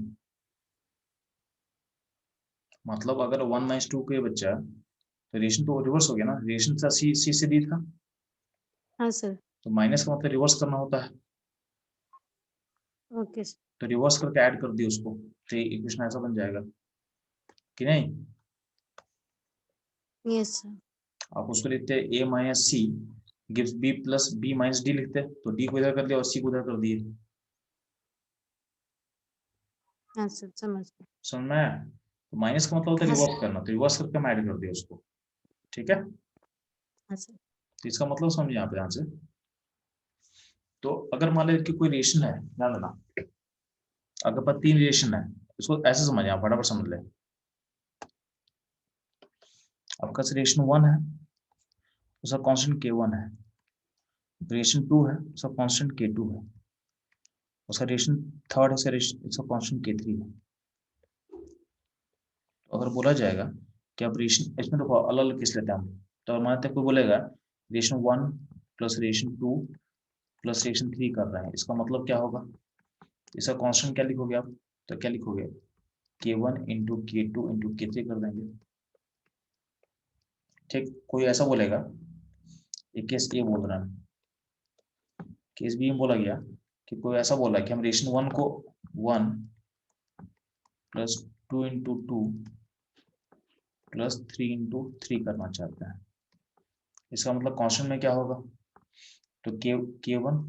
मतलब अगर 1/2 के बच्चा, तो रेशन तो रिवर्स हो गया ना, रेशन था सी, सी से डी था, हाँ सर। तो माइनस का मतलब रिवर्स करना होता है, ओके सर। तो रिवर्स करके ऐड कर दिया उसको, तो इक्वेशन ऐसा बन जाएगा कि नहीं। Yes sir. आप उसको लिखते हैं a minus C gives b plus b minus D, लिखते हैं तो d को इधर कर दिया और c को उधर कर दिए। हाँ सर, समझ गए। समझ में आया? तो माइनस का मतलब होता है हाँ सर। रिवर्स करना, तो रिवर्स करके हम ऐड कर दिया उसको। ठीक है, हाँ सर। तो इसका मतलब समझिए यहाँ पे ध्यान से। तो अगर मान लीजिए कि कोई रिलेशन है, ध्यान देना, अगर पर 3 रिलेशन है, इसको ऐसे समझिए, आप फटाफट समझ ले। आपका रिलेशन 1 है, उसका कांस्टेंट k1 है, रिलेशन 2 है, उसका कांस्टेंट k2 है, उसका रिलेशन 3 है, उसका कांस्टेंट k3 है। तो अगर बोला जाएगा कि अब रिलेशन, इसमें देखो अलग अलग किस लेते हैं हम, तो मानते हैं कोई बोलेगा relation 1 plus relation 2 plus relation 3 कर रहे हैं, इसका मतलब क्या होगा, इसका कांस्टेंट क्या लिखोगे आप, तो क्या लिखोगे, k1 into k2 into k3 कर देंगे। ठीक, कोई ऐसा बोलेगा, एक केस ये बोल रहा है, केस बी में बोला गया कि कोई ऐसा बोला कि हम रिलेशन 1 को 1 प्लस 2 इंटू 2 प्लस 3 इंटू 3 करना चाहते हैं, इसका मतलब कांस्टेंट में क्या होगा, तो k1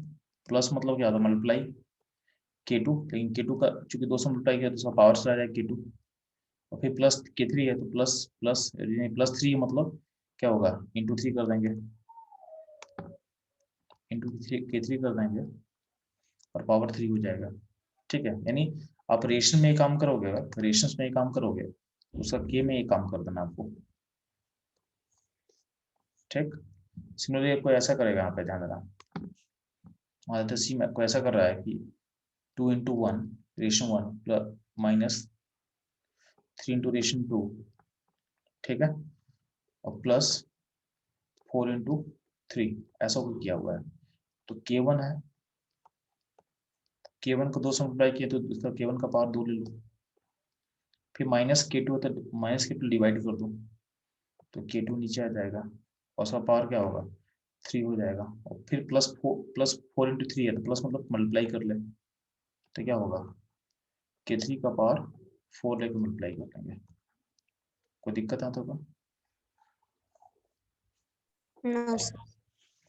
प्लस मतलब क्या होता है, मल्टीप्लाई k2, लेकिन k2 का चूंकि 2 से मल्टीप्लाई किया तो उसका पावर चला जाएगा k2, और फिर प्लस k3 है तो प्लस प्लस प्लस 3 मतलब क्या होगा, इंटू 3 कर देंगे, इंटू k3 कर देंगे और पावर 3 हो जाएगा। ठीक है, यानी आप रेशन में काम करोगे, अगर रेशन में काम करोगे तो उसका के में एक काम कर देना आपको। ठीक, सिमिलरली कोई ऐसा करेगा, यहाँ पे ध्यान देना, मान सी में कोई ऐसा कर रहा है कि 2 into 1 ration 1 plus minus 3 into ration 2, ठीक है, और प्लस 4 इंटू 3, ऐसा कुछ किया हुआ है, तो k1 है, k1 को 2 से मल्टीप्लाई किया तो इसका k1 का पावर 2 ले लो, फिर माइनस k2 है तो माइनस k2 डिवाइड कर दो, तो k2 नीचे आ जाएगा और उसका पावर क्या होगा, 3 हो जाएगा, और फिर प्लस 4 इंटू 3 है तो प्लस मतलब मल्टीप्लाई कर ले, तो क्या होगा, k3 का पावर 4 लेकर मल्टीप्लाई कर लेंगे। कोई दिक्कत आता होगा? No sir.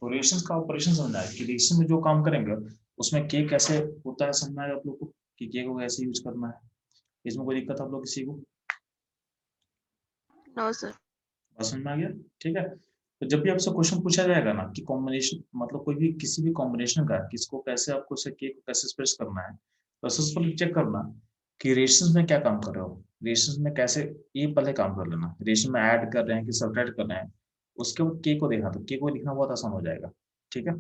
तो रेशन का ऑपरेशन समझना है कि रेशन में जो काम करेंगे उसमें के कैसे होता है, समझना है आप लोग को कि के को कैसे यूज करना है, इसमें कोई दिक्कत आप लोग किसी को? No sir. बात समझ में आ गया? ठीक है, तो जब भी आपसे क्वेश्चन पूछा जाएगा ना कि कॉम्बिनेशन, मतलब कोई भी किसी भी कॉम्बिनेशन का किसको कैसे, आपको से के को कैसे एक्सप्रेस करना है, तो सबसे पहले चेक करना कि रेशंस में क्या काम कर रहे हो, रेशंस में कैसे, ये पहले काम कर लेना, रेशन में ऐड कर रहे हैं कि सब्ट्रैक्ट कर रहे हैं, उसके बाद के को देखना, तो के को लिखना बहुत आसान हो जाएगा। ठीक है,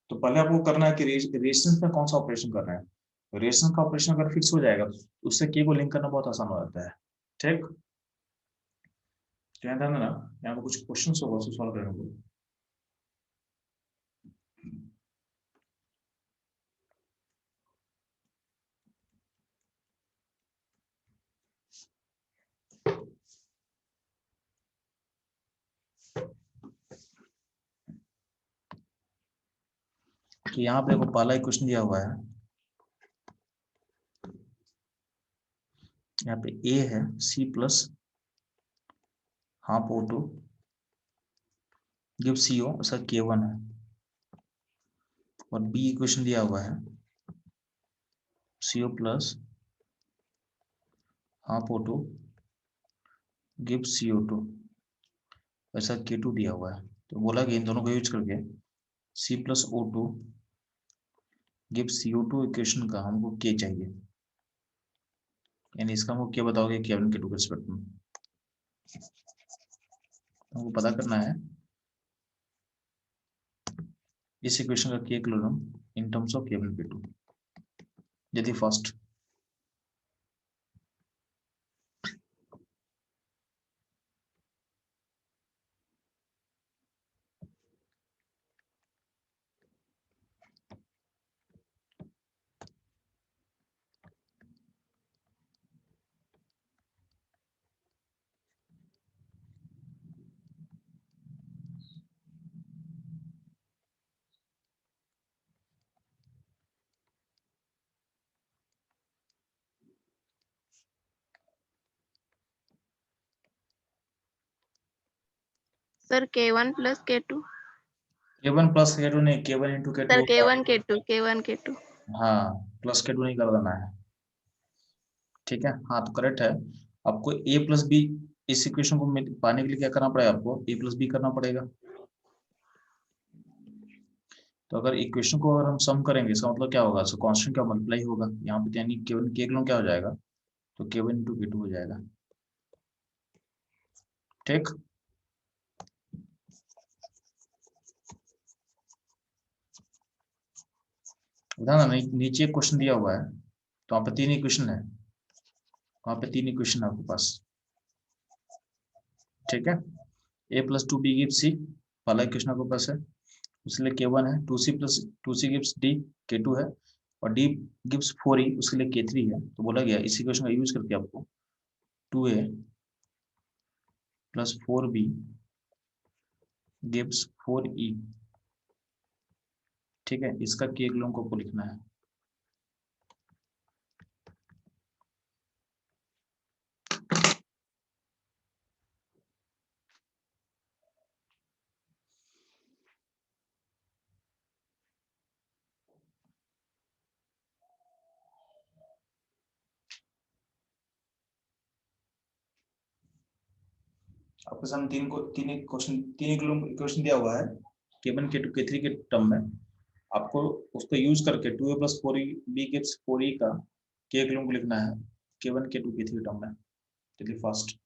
तो पहले आपको करना है कि रेशंस में कौन सा ऑपरेशन कर रहे हैं, रेशन का ऑपरेशन अगर फिक्स हो जाएगा तो उससे के को लिंक करना बहुत आसान हो जाता है। ठीक, ध्यान देना, यहाँ पे कुछ क्वेश्चन होगा उसको सॉल्व करने को। तो यहाँ पे देखो पहला ही क्वेश्चन दिया हुआ है, यहाँ पे ए है C plus half O2 give CO, उसका k1 है, और बी इक्वेशन दिया हुआ है CO plus half O2 give CO2, ऐसा k2 दिया हुआ है, तो बोला कि इन दोनों को यूज करके C+O2 गिव CO2 इक्वेशन का हमको के चाहिए, यानी इसका हमको क्या बताओगे K1 K2 के रिस्पेक्ट में हमको पता करना है इस इक्वेशन का के equilibrium in terms of K1 K2। यदि first sir K1 plus K2 K1 plus K2 नहीं, K1 into K2 sir K1 K2 हाँ, प्लस K2 नहीं कर देना है, ठीक है। हाँ तो करेक्ट है। आपको a प्लस बी इस इक्वेशन को पाने के लिए क्या करना पड़ेगा, आपको a प्लस बी करना पड़ेगा। तो अगर इक्वेशन को अगर हम सम करेंगे इसका मतलब क्या होगा, सो कांस्टेंट का मल्टीप्लाई होगा यहाँ पे, यानी केवल के क्या हो जाएगा, तो K1 इंटू K2 हो जाएगा, ठीक। ध्यान नीचे एक क्वेश्चन दिया हुआ है, तो वहाँ पे 3 इक्वेशन है, वहाँ पे 3 इक्वेशन है आपके पास, ठीक है। a plus 2b gives c, पहला इक्वेशन आपके पास है, उसके लिए K1 है, 2c plus 2c gives d, K2 है, और d गिव्स 4e, उसके लिए K3 है। तो बोला गया इस इक्वेशन का यूज करके आपको 2a plus 4b gives 4e, ठीक है। इसका के इक्विलिब्रियम को आपको लिखना है। आपके सामने तीन इक्वेशन दिया हुआ है K1 K2 K3 के टर्म में, आपको उसको यूज करके 2a plus 4b gives 4e का के इक्विलिब्रियम को लिखना है K1 K2 K3 टर्म में। चलिए first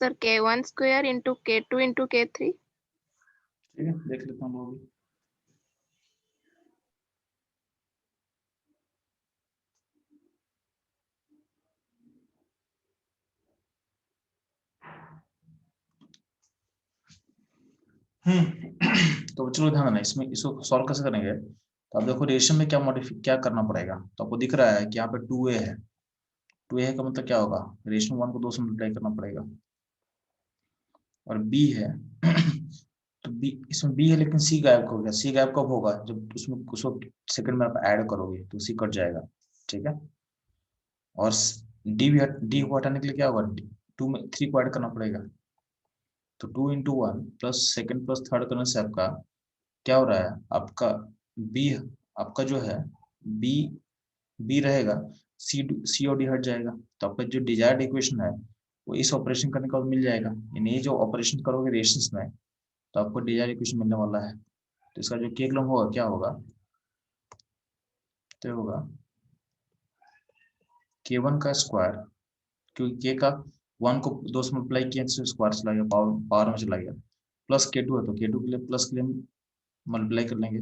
sir K1 square into K2 into K3 ठीक है, देख लेता हूँ वो भी। तो चलो ध्यान देना इसमें, इसको सॉल्व कैसे करेंगे। तो अब देखो रेशियो में क्या करना पड़ेगा, तो आपको दिख रहा है कि यहाँ पे 2a है, 2a का मतलब क्या होगा, रेशियो 1 को 2 से मल्टीप्लाई करना पड़ेगा, और b है तो b, इसमें b है लेकिन c गायब हो गया, c गायब कब होगा, जब उसमें उसको सेकंड में आप ऐड करोगे तो c कट जाएगा, ठीक है। और d को हटाने के लिए क्या होगा, 2 में 3 को ऐड करना पड़ेगा, तो 2 into 1 plus second plus third करने से आपका क्या हो रहा है, आपका b, आपका जो है b b रहेगा, c और d हट जाएगा, तो आपका जो डिजायर्ड इक्वेशन है वो इस ऑपरेशन करने के बाद मिल जाएगा, यानी ये जो ऑपरेशन करोगे रेशंस में तो आपको डिजायर्ड इक्वेशन मिलने वाला है। तो इसका जो के इक्विलिब्रियम होगा क्या होगा, तो होगा K1 का स्क्वायर, क्योंकि के का 1 को 2 से मल्टीप्लाई किया तो स्क्वायर चला गया, पावर में चला गया, प्लस K2 है तो K2 के लिए प्लस के लिए मल्टीप्लाई कर लेंगे,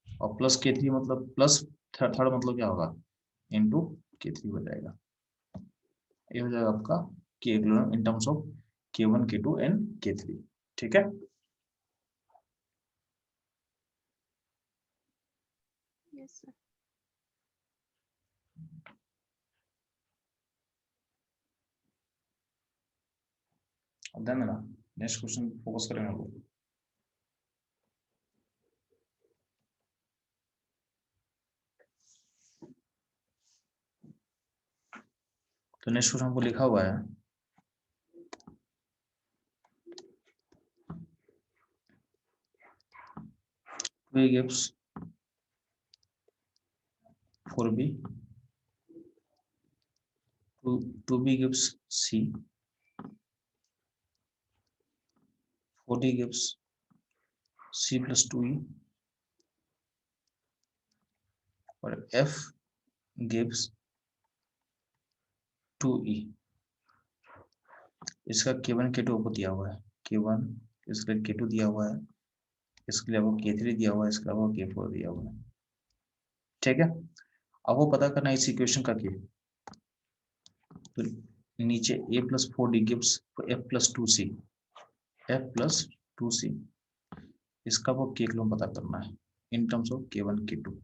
और प्लस K3 मतलब प्लस थर्ड मतलब क्या होगा, इंटू K3 हो जाएगा। ये हो जाएगा आपका के equilibrium in terms of K1 K2 and K3। ठीक है, Yes, sir. अब ध्यान देना, नेक्स्ट क्वेश्चन फोकस करेंगे हम लोग। तो नेक्स्ट क्वेश्चन हमको लिखा हुआ है A gives 4B, 2B gives C, 4D gives C plus 2E और F gives 2E। इसका K1 K2 आपको दिया हुआ है, K1 इसके लिए K2 दिया हुआ है, इसके लिए आपको K3 दिया हुआ है, इसके अलावा K4 दिया हुआ है। ठीक है, अब वो पता करना है इस इक्वेशन का K। तो नीचे A plus 4D gives F plus 2C, F plus 2C, इसका वो K किलो पता करना है इन टर्म्स ऑफ K1 K2।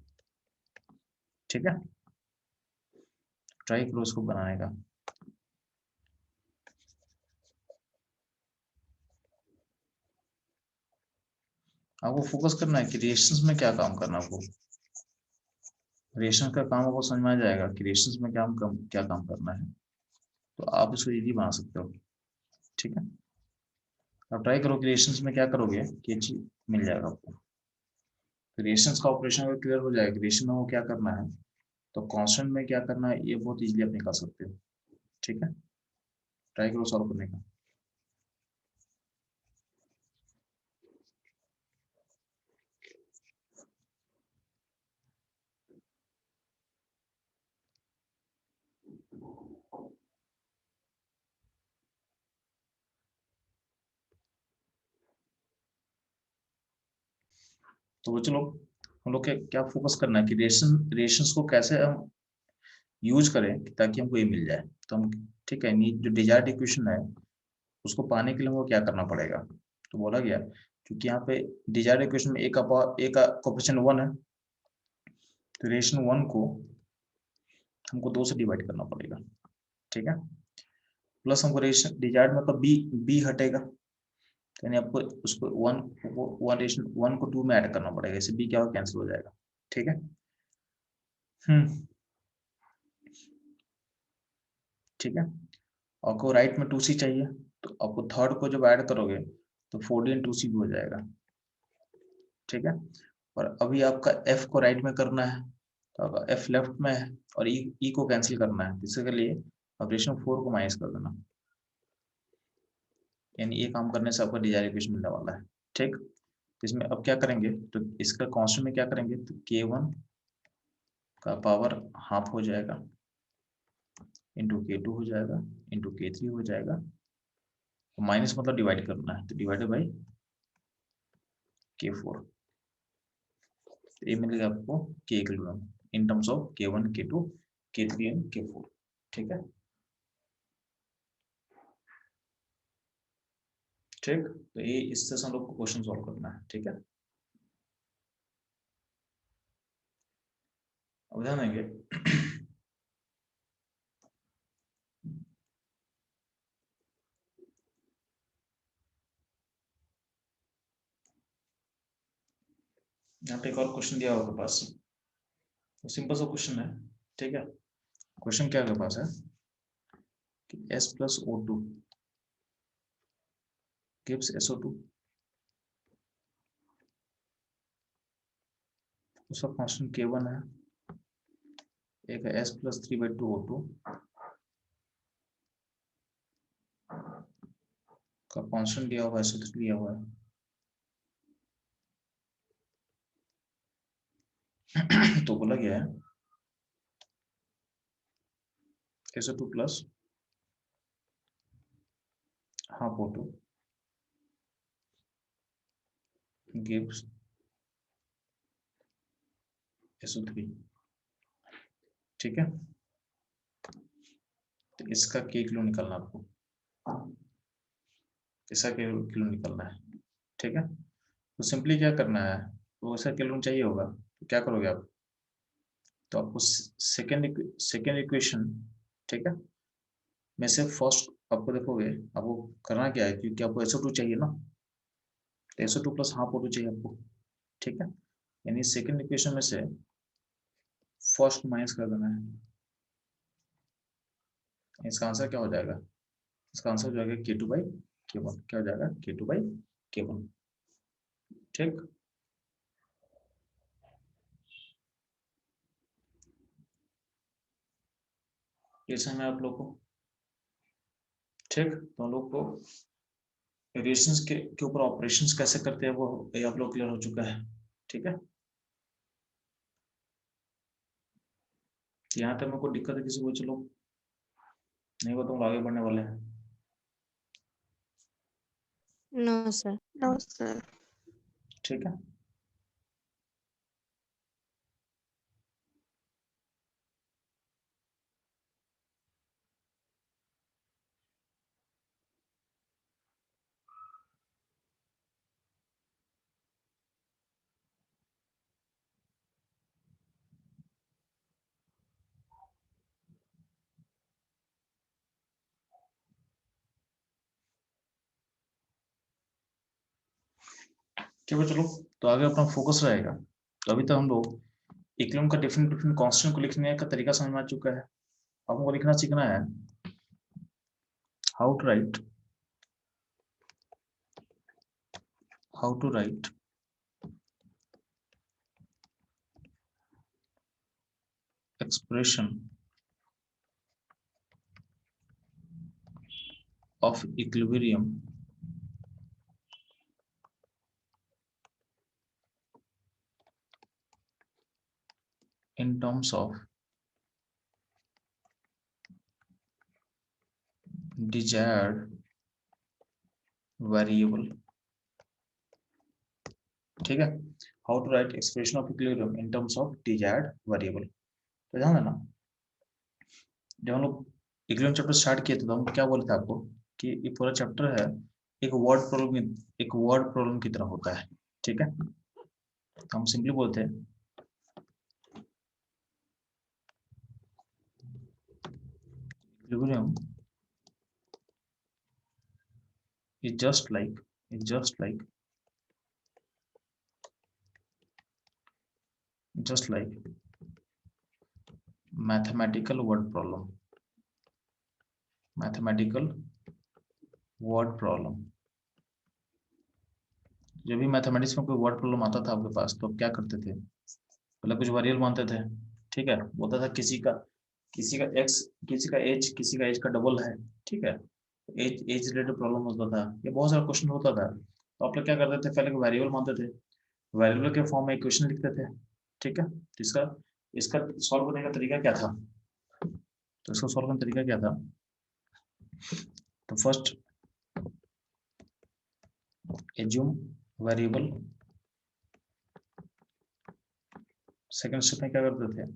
ठीक है, ट्राई करो इसको बनाने का। आपको फोकस करना है कि रिएक्शंस में क्या काम करना है। आपको रिएक्शन का काम आपको समझ में आ जाएगा कि रिएक्शंस में क्या काम करना है, तो आप इसको इजी बना सकते हो। ठीक है, आप ट्राई करो कि रिएक्शंस में क्या करोगे कि चीज मिल जाएगा आपको। तो रिएक्शंस का ऑपरेशन अगर क्लियर हो जाएगा, रिएक्शन में वो क्या करना है, तो कांस्टेंट में क्या करना है, ये बहुत इजीली आप निकाल सकते हो। ठीक है, ट्राई करो सॉल्व करने का। तो चलो हम लोग क्या फोकस करना है कि रिएक्शंस को कैसे हम यूज करें ताकि हमको ये मिल जाए। तो हम ठीक है, जो डिजायर्ड इक्वेशन है उसको पाने के लिए हमको क्या करना पड़ेगा। तो बोला गया क्योंकि यहाँ पे डिजायर्ड इक्वेशन में एक का कोएफिशिएंट 1 है, तो रिलेशन 1 को हमको 2 से डिवाइड करना पड़ेगा। ठीक है, प्लस हमको रिलेशन डिजायर्ड मतलब बी हटेगा, यानी आपको उसको 1 को 2 में ऐड करना पड़ेगा, इससे बी क्या हो कैंसिल हो जाएगा। ठीक है, ठीक है, आपको राइट में 2c चाहिए, तो आपको थर्ड को जब ऐड करोगे तो 4d एंड 2c भी हो जाएगा। ठीक है, और अभी आपका f को राइट में करना है, तो आपका f लेफ्ट में है और e को कैंसिल करना है, इसके लिए ऑपरेशन 4 को माइनस कर देना, यानी ये काम करने से आपको डिजायर्ड इक्वेशन मिलने वाला है। ठीक, इसमें अब क्या करेंगे, तो इसका कांस्टेंट में क्या करेंगे, तो k1 का पावर हाफ हो जाएगा इंटू k2 हो जाएगा इंटू k3 हो जाएगा, माइनस मतलब डिवाइड करना है, तो डिवाइडेड बाई k4। तो ये मिलेगा आपको k kilogram in terms of k1 k2 k3 and k4। ठीक है, ठीक, तो ये इससे हम लोग को क्वेश्चन सॉल्व करना है। ठीक है, अब ध्यान देंगे यहाँ पे एक और क्वेश्चन दिया होगा पास, तो सिंपल सा क्वेश्चन है। ठीक है, क्वेश्चन क्या आपके पास है कि S plus O2 gives SO2, उसका कांस्टेंट K1 है, एक है S plus 3/2 O2 का कांस्टेंट दिया हुआ है, SO3 दिया हुआ है। तो बोला गया है SO2 plus half O2 gives SO3। ठीक है, तो इसका K किलो निकालना आपको। इसका किलो निकलना है, ठीक है। तो सिंपली क्या करना है, तो इसका किलो चाहिए होगा तो क्या करोगे आप, तो आपको सेकेंड इक्वेशन, ठीक है, में से फर्स्ट आपको देखोगे, आपको करना क्या है, क्योंकि आपको SO2 चाहिए ना, तो SO2 प्लस हाफ O2 चाहिए आपको, ठीक है। यानी सेकेंड इक्वेशन में से फर्स्ट माइनस कर देना है। इसका आंसर क्या हो जाएगा, इसका आंसर हो जाएगा K2/K1, क्या हो जाएगा K2/K1, ठीक। ये समझ आप लोग को, ठीक। तो हम लोग को वेरिएशंस के ऊपर ऑपरेशंस कैसे करते हैं वो ये आप लोग क्लियर हो चुका है, ठीक है। यहाँ तक में कोई दिक्कत है किसी को, चलो नहीं बताऊँ, आगे बढ़ने वाले हैं, नो सर। No, sir. ठीक है। ठीक है, चलो तो आगे अपना फोकस रहेगा। तो अभी तक हम लोग इक्विलिब्रियम का डिफरेंट कांस्टेंट को लिखने का तरीका समझ में आ चुका है। अब हमको लिखना सीखना है how to write expression of equilibrium in terms of desired variable, ठीक है। How to write expression of equilibrium in terms of desired variable. तो ध्यान देना, जब हम लोग इक्विलिब्रियम चैप्टर स्टार्ट किए थे तो हम क्या बोले थे आपको कि ये पूरा चैप्टर है एक वर्ड प्रॉब्लम की तरह होता है, ठीक है। तो हम सिंपली बोलते हैं equilibrium is just like mathematical word problem, जब भी मैथमेटिक्स में कोई वर्ड प्रॉब्लम आता था आपके पास तो क्या करते थे, पहले कुछ वेरिएबल मानते थे, ठीक है। बोलता था किसी का x, किसी का h, किसी का h का डबल है, ठीक है। एज रिलेटेड प्रॉब्लम होता था, ये बहुत सारा क्वेश्चन होता था। तो आप लोग क्या करते थे, पहले वेरिएबल मानते थे, वेरिएबल के फॉर्म में इक्वेशन लिखते थे, ठीक है। तो इसका सॉल्व करने का तरीका क्या था, तो इसका सॉल्व करने का तरीका क्या था, तो first assume variable, second step में क्या करते थे,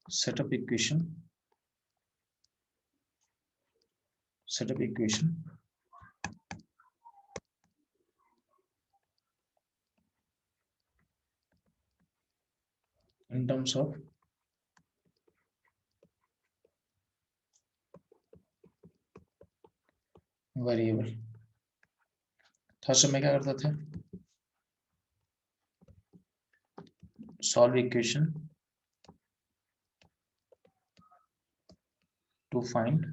setup equation in terms of variable. Third step में क्या करते थे, solve equation two find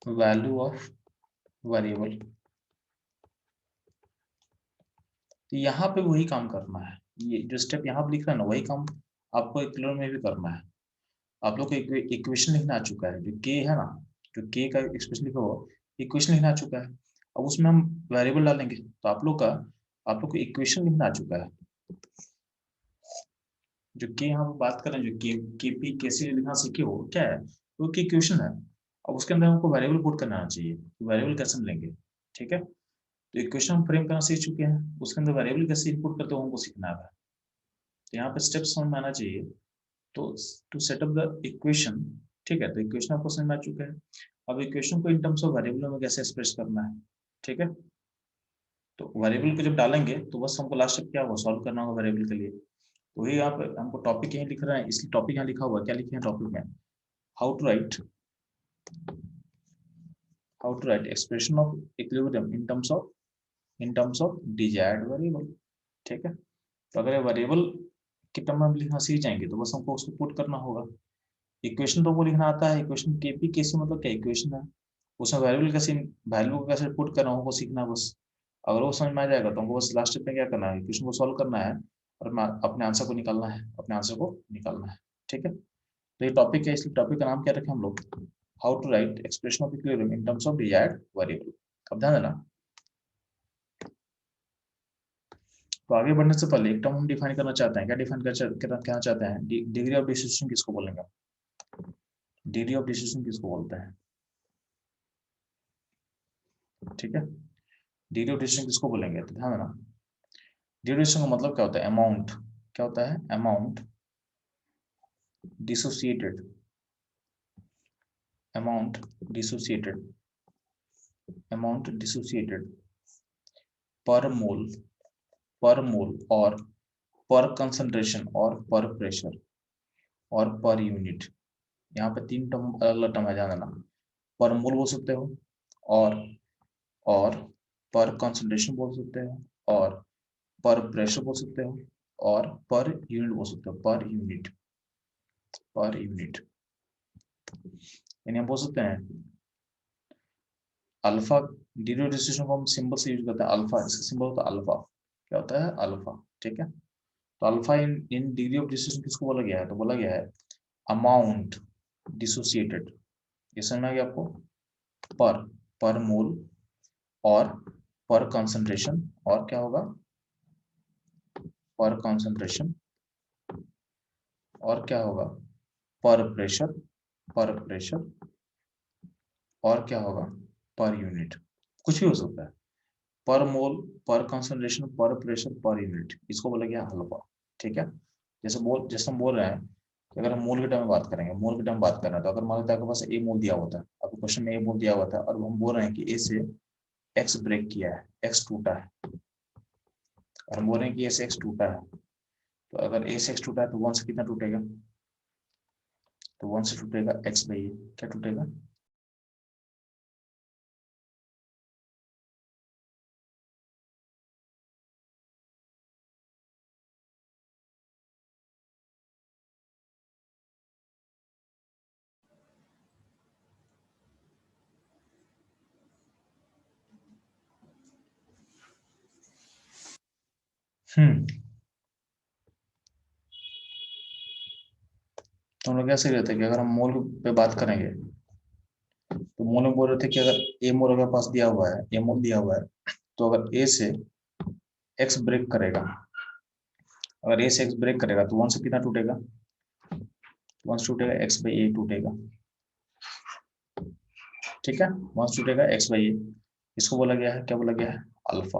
value of variable. तो यहाँ पे वही काम करना है, ये जो स्टेप यहाँ पे लिख रहा है ना, वही काम आपको इक्विलिब्रियम में भी करना है। आप लोग को इक्वेशन लिखना आ चुका है, जो के है ना, जो के का एक्सप्रेशन लिखा हुआ इक्वेशन लिखना आ चुका है। अब उसमें हम वेरिएबल डालेंगे, तो आप लोग को इक्वेशन लिखना आ चुका है। जो के यहाँ पे बात कर रहे हैं, जो के पी कैसे लिखना सीखे हो क्या है, वो के इक्वेशन है। अब उसके अंदर हमको वेरिएबल पुट करना चाहिए, वेरिएबल कैसे हम लेंगे, ठीक है। तो इक्वेशन हम फ्रेम करना सीख चुके हैं, उसके अंदर वेरिएबल कैसे इनपुट करते हो हमको सीखना है। तो यहाँ पे स्टेप्स समझ में आना चाहिए। तो to set up the equation, ठीक है, तो इक्वेशन आपको समझ में आ चुका है। अब इक्वेशन को इन टर्म्स ऑफ वेरिएबल में कैसे एक्सप्रेस करना है, ठीक है। तो वेरिएबल को जब डालेंगे तो बस हमको लास्ट स्टेप क्या होगा, सॉल्व करना होगा वेरिएबल के लिए। तो वही आप हमको टॉपिक यहीं लिख रहे हैं, इसलिए टॉपिक यहाँ लिखा हुआ, क्या लिखे हैं टॉपिक में, how to write expression of equilibrium in terms of desired variable, ठीक है। तो अगर वेरिएबल के टर्म में हम लिखना सीख जाएंगे तो बस हमको उसको पुट करना होगा। इक्वेशन तो वो लिखना आता है, इक्वेशन केपी कैसे मतलब क्या इक्वेशन है, उसमें वेरिएबल कैसे, वैल्यू को कैसे पुट करना हो वो सीखना बस। अगर वो समझ में आ जाएगा तो हमको बस लास्ट स्टेप में क्या करना है, इक्वेशन को सॉल्व करना है और अपने आंसर को निकालना है, ठीक है। तो ये टॉपिक है, इसलिए टॉपिक का नाम क्या रखें हम लोग, how to write expression of equilibrium in terms of desired variable. अब ध्यान देना, तो आगे बढ़ने से पहले एक टर्म हम डिफाइन करना चाहते हैं, क्या डिफाइन करना चाहते हैं, डिग्री ऑफ डिस्ट्रीब्यूशन किसको बोलेंगे, डिग्री ऑफ डिस्ट्रीब्यूशन किसको बोलते हैं, ठीक है। डिग्री ऑफ डिस्ट्रीब्यूशन किसको बोलेंगे, तो ध्यान देना, डिग्री ऑफ डिस्ट्रीब्यूशन का मतलब क्या होता है, अमाउंट, क्या होता है, अमाउंट डिसोसिएटेड, अमाउंट डिसोसिएटेड पर मोल और पर कंसंट्रेशन और पर प्रेशर और पर यूनिट। यहाँ पे तीन टर्म अलग अलग टर्म है, ध्यान देना, पर मोल बोल सकते हो और पर कंसंट्रेशन बोल सकते हो और पर प्रेशर बोल सकते हो और पर यूनिट बोल सकते हो, पर यूनिट यानी हम बोल सकते हैं अल्फा, डिग्री ऑफ डिस्ट्रीब्यूशन को हम सिंबल से यूज करते हैं अल्फा, इसका सिंबल होता है अल्फा, क्या होता है अल्फा, ठीक है। तो alpha in degree of distribution किसको बोला गया है, तो बोला गया है अमाउंट डिसोसिएटेड, ये समझ में आ गया आपको, पर मोल और पर कंसंट्रेशन और क्या होगा, पर कंसंट्रेशन और क्या होगा, पर प्रेशर और क्या होगा, पर यूनिट, कुछ भी हो सकता है, पर मोल, पर कंसंट्रेशन, पर प्रेशर, पर यूनिट, इसको बोला गया अल्फा, ठीक है। जैसे हम बोल रहे हैं कि अगर हम मोल के टर्म में बात करेंगे, मोल के टर्म में बात कर रहे हैं, तो अगर मान लेते हैं आपके पास ए मोल दिया होता है, आपको क्वेश्चन में ए मोल दिया हुआ था और हम बोल रहे हैं कि ए से एक्स ब्रेक किया है, एक्स टूटा है, और हम बोल रहे हैं कि ए से एक्स टूटा है, तो अगर ए से एक्स टूटा है तो वन से कितना टूटेगा, तो वन से टूटेगा एक्स बाई ए, क्या टूटेगा, तो हम लोग कैसे रहते हैं कि अगर हम मोल पे बात करेंगे तो मोल में बोल रहे थे कि अगर ए मोल अगर पास दिया हुआ है, ए मोल दिया हुआ है, तो अगर ए से एक्स ब्रेक करेगा, अगर ए से एक्स ब्रेक करेगा तो वन से कितना टूटेगा, वन से टूटेगा एक्स बाई ए टूटेगा, ठीक है, वन से टूटेगा एक्स बाई ए, इसको बोला गया है, क्या बोला गया है अल्फा,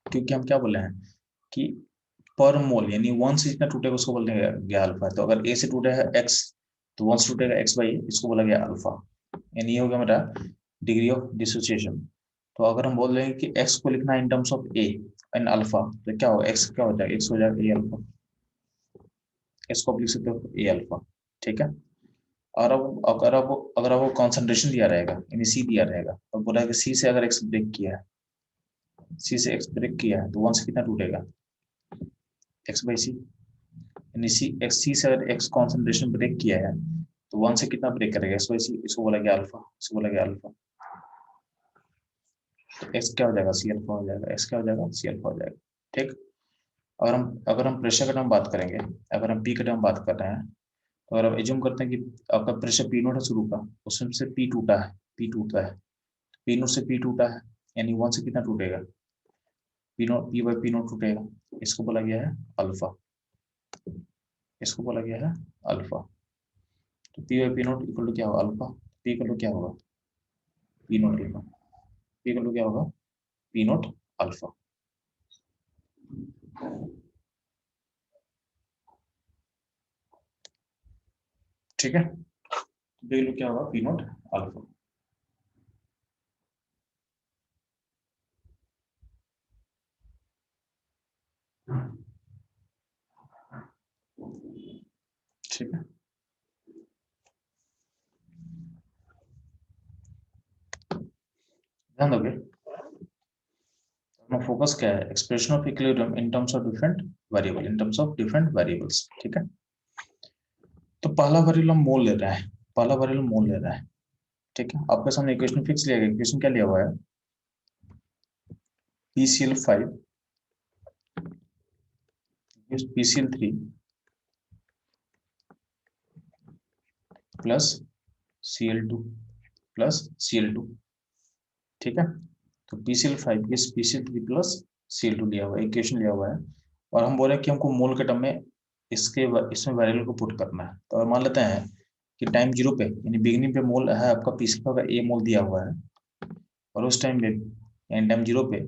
क्योंकि हम क्या बोले हैं कि पर मोल यानी वन से जितना टूटेगा उसको बोलने गया अल्फा, तो अगर ए से टूटे है एक्स तो वन से टूटेगा एक्स बाई ए, इसको बोला गया अल्फा, यानी ये हो गया मेरा डिग्री ऑफ डिसोसिएशन। तो अगर हम बोल रहे हैं कि एक्स को लिखना इन terms of A and alpha, तो क्या होगा, एक्स क्या हो जाएगा, एक्स हो जाएगा ए अल्फा, इसको आप लिख सकते हो ए अल्फा, ठीक है। और अब अगर आपको कॉन्सेंट्रेशन दिया रहेगा यानी सी दिया रहेगा, तो बोला है कि सी से अगर एक्स ब्रेक किया है, सी से एक्स ब्रेक किया है तो वन से कितना टूटेगा, एक्स बाई सी, यानी सी से अगर एक्स कॉन्सेंट्रेशन ब्रेक किया है तो वन से कितना ब्रेक करेगा, एक्स बाई सी, इसको बोला गया अल्फा, इसको बोला गया अल्फा, तो एक्स क्या हो जाएगा, सी अल्फा हो जाएगा, एक्स क्या हो जाएगा, सी अल्फा हो जाएगा, ठीक। अगर हम प्रेशर का टर्म बात करेंगे, अगर हम पी का टर्म बात कर रहे हैं, तो अगर हम एज्यूम करते हैं कि आपका प्रेशर पी नोट है शुरू का, उसमें से पी टूटा है, पी टूटा है, पी नोट से पी टूटा है, यानी वन से कितना टूटेगा, P note, P by P note टूटेगा, इसको बोला गया है अल्फा, इसको बोला गया है अल्फा। तो P by P naught equal to क्या होगा, अल्फा, पी इक्वल टू क्या होगा, P naught alpha, P equal to क्या होगा, पी नोट अल्फा, ठीक है, पी इक्वल टू क्या होगा, पी नोट अल्फा। ठीक है, ध्यान दोगे। अपना फोकस क्या है, expression of equilibrium in terms of different variable, in terms of different variables. ठीक है, तो पहला वेरिएबल हम मोल ले रहा है, पहला वेरिएबल मोल ले रहा है। ठीक है, आपके सामने इक्वेशन फिक्स लिया गया, इक्वेशन क्या लिया हुआ है, PCl5 gives PCl3 plus Cl2 plus Cl2। ठीक है, तो PCl5 gives PCl3 plus Cl2 लिया हुआ है, इक्वेशन लिया हुआ है, और हम बोल रहे हैं कि हमको मोल के टर्म में इसमें वेरिएबल को पुट करना है। तो मान लेते हैं कि टाइम 0 पे, यानी बिगिनिंग पे मोल है आपका PCl5 का A मोल दिया हुआ है, और उस टाइम पे यानी टाइम 0 पे,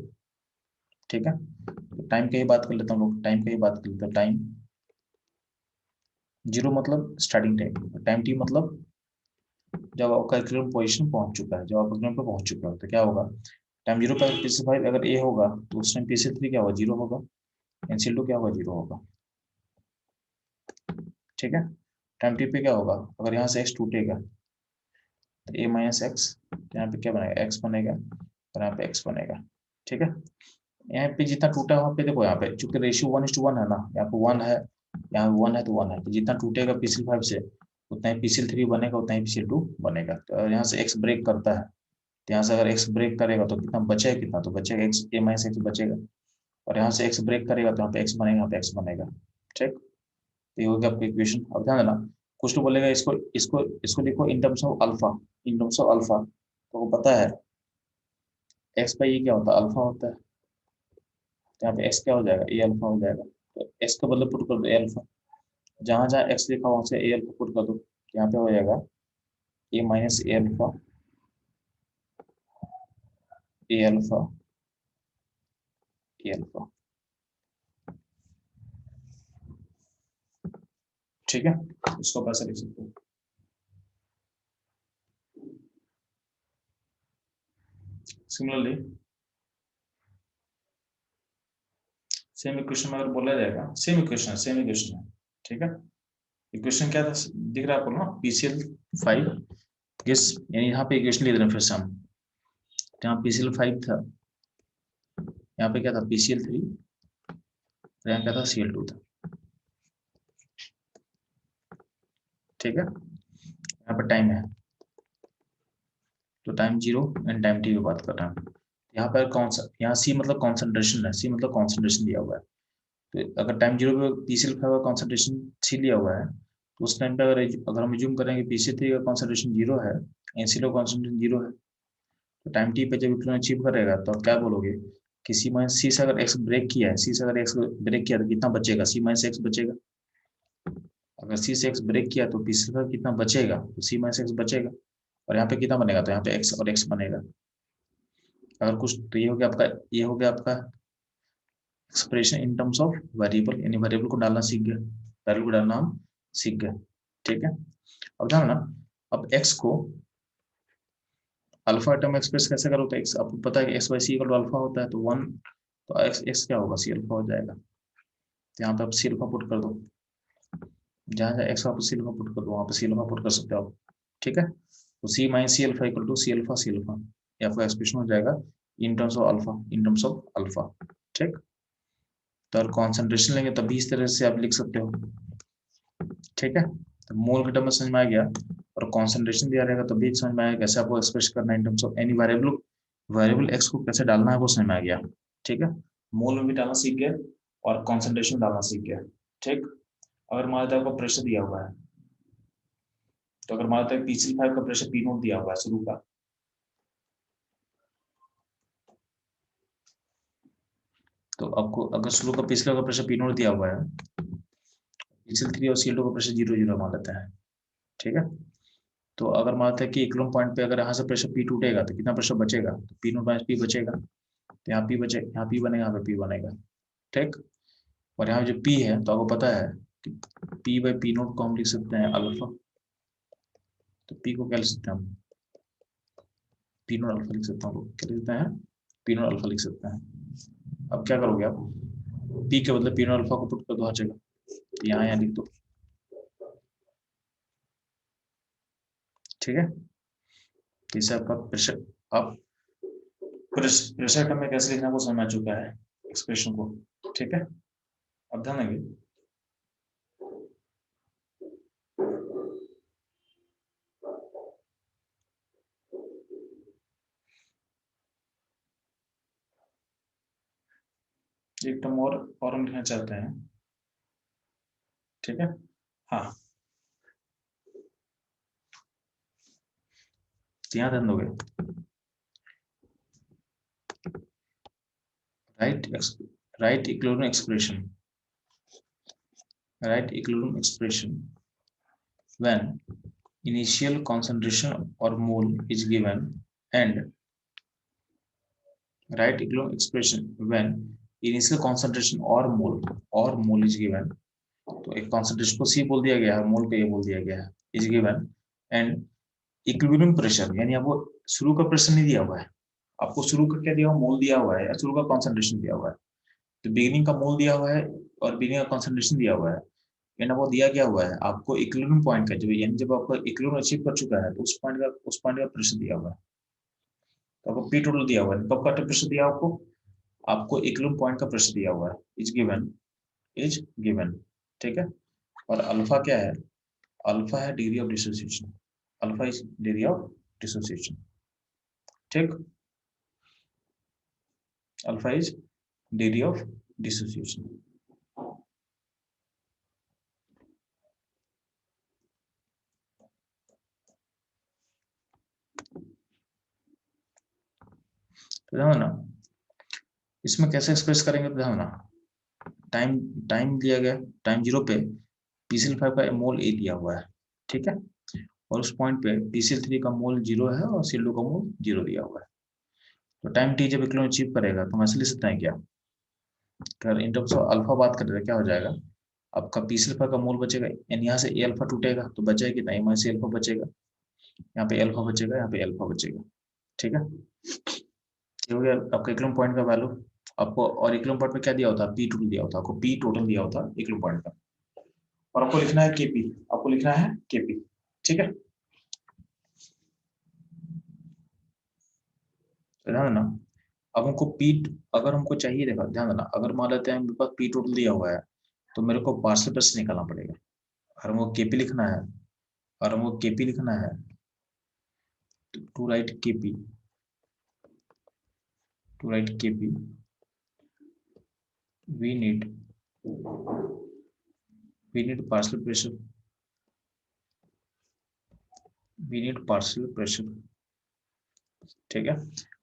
ठीक है, तो टाइम की ही बात कर लेता हूँ लोग, टाइम की ही बात कर लेते हैं। टाइम 0 मतलब स्टार्टिंग टाइम, टाइम T मतलब जब आपका इक्विलिब्रियम पोजीशन पहुंच चुका है, जब आप इक्विलिब्रियम पे पहुंच चुके हो तो क्या होगा, टाइम 0 पे PCl5 अगर A होगा तो उस टाइम PCl3 क्या होगा, 0 होगा, Cl2 क्या होगा, 0 होगा। ठीक है, टाइम T पे क्या होगा, अगर यहाँ से x टूटेगा तो A माइनस एक्स, यहाँ पे क्या बनेगा, x बनेगा, और यहाँ पे x बनेगा। ठीक है, यहाँ पे जितना टूटा है वहाँ पे देखो, यहाँ पे चूंकि रेशियो 1:1 है ना, यहाँ पे 1 है, यहाँ 1 है तो 1 है, तो जितना टूटेगा PCl5 से उतना ही PCl3 बनेगा, उतना ही PCl2 बनेगा। तो यहाँ से x ब्रेक करता है, तो यहाँ से अगर x ब्रेक करेगा तो कितना बचेगा, कितना तो बचेगा x, A माइनस एक्स बचेगा, और यहाँ से x ब्रेक करेगा तो यहाँ पे x बनेगा, यहाँ पे x बनेगा। ठीक, तो ये हो गया आपका इक्वेशन। अब ध्यान देना, कुछ लोग बोलेगा इसको इसको इसको देखो इन terms of alpha, in terms of alpha, तो वो पता है x बाई ए क्या होता है, अल्फा होता है, तो यहाँ पे x क्या हो जाएगा, ए अल्फा हो जाएगा। तो x का बदले पुट कर दो ए अल्फा, जहां जहां x लिखा वहां से ए अल्फा पुट कर दो, तो यहाँ पे हो जाएगा ए माइनस ए अल्फा, ए अल्फा, ए अल्फा। ठीक है, इसको कैसे लिख सकते हो, सिमिलरली सेम इक्वेशन में अगर बोला जाएगा, सेम इक्वेशन है, सेम इक्वेशन है। ठीक है, इक्वेशन क्या था, दिख रहा है आपको ना, PCl5 किस, यानी यहाँ पे इक्वेशन ले रहे हैं फिर से हम, तो यहाँ PCl5 था, यहाँ पे क्या था PCl3, तो यहाँ क्या था Cl2 था। ठीक है, यहाँ पर टाइम है, तो टाइम 0 एंड टाइम T की बात कर रहे हैं। यहाँ पर कौन सा, यहाँ C मतलब कॉन्सेंट्रेशन है, C मतलब कॉन्सेंट्रेशन दिया हुआ है, तो अगर टाइम 0 पे PCl5 का कॉन्सेंट्रेशन C लिया हुआ है, तो उस टाइम पे अगर हम ज्यूम करेंगे PCl3 का कॉन्सेंट्रेशन 0 है, NCl का कॉन्सेंट्रेशन 0 है, तो टाइम T पे जब इक्विलिब्रियम अचीव करेगा तो आप क्या बोलोगे कि C माइनस C से अगर x ब्रेक किया है, C से अगर x ब्रेक किया तो कितना बचेगा, C माइनस x बचेगा। अगर C से x ब्रेक किया तो PCl5 कितना बचेगा, तो C माइनस x बचेगा, और यहाँ पे कितना बनेगा, तो यहाँ पे x और x बनेगा। अगर कुछ, तो ये हो गया आपका, ये हो गया आपका expression in terms of variable, यानी वेरिएबल को डालना सीख गए, वेरिएबल को डालना हम सीख गए। ठीक है, अब ध्यान ना, अब x को अल्फा टर्म एक्सप्रेस कैसे करो, तो x आपको पता है कि x by C equal to alpha होता है, तो 1, तो x क्या होगा, सी अल्फा हो जाएगा। तो यहाँ पे आप सी अल्फा पुट कर दो, जहाँ जहाँ x आप सी अल्फा पुट कर दो वहाँ पे सी अल्फा पुट कर सकते हो आप। ठीक है, तो C minus C alpha equal to C alpha, C alpha, ये आपका एक्सप्रेशन हो जाएगा in terms of alpha, in terms of alpha. ठीक, तो अगर कॉन्सेंट्रेशन लेंगे तभी इस तरह से आप लिख सकते हो। ठीक है, तो मोल का टर्म समझ में आ गया, और कॉन्सेंट्रेशन दिया रहेगा तभी समझ में आएगा कैसे आपको एक्सप्रेस करना है इन terms of any variable, variable x को कैसे डालना है वो समझ में आ गया। ठीक है, मोल में भी डालना सीख गए और कॉन्सेंट्रेशन डालना सीख गए। ठीक, अगर मान लेते हैं आपको प्रेशर दिया हुआ है, तो अगर मान लेते हैं PCl5 का प्रेशर P0 दिया हुआ है शुरू का, तो आपको अगर शुरू का PCl का प्रेशर P0 दिया हुआ है, PCl3 और Cl2 का प्रेशर 0 मान लेते हैं। ठीक है, तो अगर मान लेते हैं कि इक्विलिब्रियम पॉइंट पे अगर यहाँ से प्रेशर P टूटेगा तो कितना प्रेशर बचेगा, तो P0 माइनस P बचेगा, तो यहाँ P बचे, यहाँ P बनेगा, यहाँ पे P बनेगा। ठीक, और यहाँ जो P है तो आपको पता है कि P बाई P0 को हम लिख सकते हैं अल्फा, तो P को क्या लिख सकते हैं हम, P0 अल्फा लिख सकते हैं, क्या लिख सकते हैं, P0 अल्फा लिख सकते हैं। अब क्या करोगे आप, पी के बदले पी नॉट अल्फा को पुट कर दो हर जगह, तो यहाँ लिख दो, ठीक है। इसे आपका प्रेशर, अब प्रेशर टर्म में कैसे लिखना वो समझ आ चुका है एक्सप्रेशन को, ठीक है। अब ध्यान देंगे, एक टर्म और हम लिखना चाहते हैं, ठीक है। हाँ, यहाँ ध्यान दोगे, right equilibrium expression when initial concentration or mole is given and write equilibrium expression when initial concentration or mole is given, तो एक concentration को C बोल दिया गया है, मोल को A बोल दिया गया है, is given and equilibrium pressure, यानी आपको शुरू का प्रेशर नहीं दिया हुआ है, आपको शुरू का क्या दिया हुआ, मोल दिया हुआ है या शुरू का कॉन्सेंट्रेशन दिया हुआ है, तो बिगिनिंग का मोल दिया हुआ है और बिगिनिंग का कॉन्सेंट्रेशन दिया हुआ है, यानी वो दिया गया हुआ है आपको इक्विलिब्रियम पॉइंट का, जब यानी जब आपका इक्विलिब्रियम अचीव कर चुका है तो उस पॉइंट का प्रेशर दिया हुआ है, तो आपको पी टोटल दिया हुआ है, कब का प्रेशर दिया आपको इक्विलिब्रियम पॉइंट का प्रेशर दिया हुआ है, इज गिवन, ठीक है। और अल्फा क्या है, अल्फा है degree of dissociation, alpha is degree of dissociation, ठीक, alpha is degree of dissociation. तो ध्यान ना, इसमें कैसे एक्सप्रेस करेंगे, तो ध्यान ना, टाइम दिया गया, टाइम 0 पे PCl5 का मोल A दिया हुआ है, ठीक है, और उस पॉइंट पे PCl3 का मोल 0 है और Cl2 का मोल 0 दिया हुआ है, तो टाइम t जब इक्विलिब्रियम अचीव करेगा तो हम ऐसे लिख सकते हैं क्या, अगर इन टर्म्स ऑफ अल्फा बात करें तो क्या हो जाएगा, आपका PCl5 का मोल बचेगा, यानी यहाँ से A अल्फा टूटेगा तो बचेगा कितना, यहाँ से अल्फा बचेगा, यहाँ पे अल्फा बचेगा, यहाँ पे अल्फा बचेगा, ठीक है। ये हो गया आपका इक्विलिब्रियम पॉइंट का वैल्यू, आपको और इक्विलिब्रियम पॉइंट में क्या दिया होता है, पी टोटल दिया होता है, आपको पी टोटल दिया होता है इक्विलिब्रियम पॉइंट का, और आपको लिखना है केपी, आपको लिखना है केपी, ठीक है। ध्यान देना, अब हमको पी, अगर हमको चाहिए, देखा ध्यान देना, अगर मान लेते हैं मेरे पास पी टोटल दिया हुआ है तो मेरे को पार्शियल प्रेशर निकालना पड़ेगा, और हमको केपी लिखना है, और हमको केपी लिखना है, to write KP we need partial pressure, ठीक है,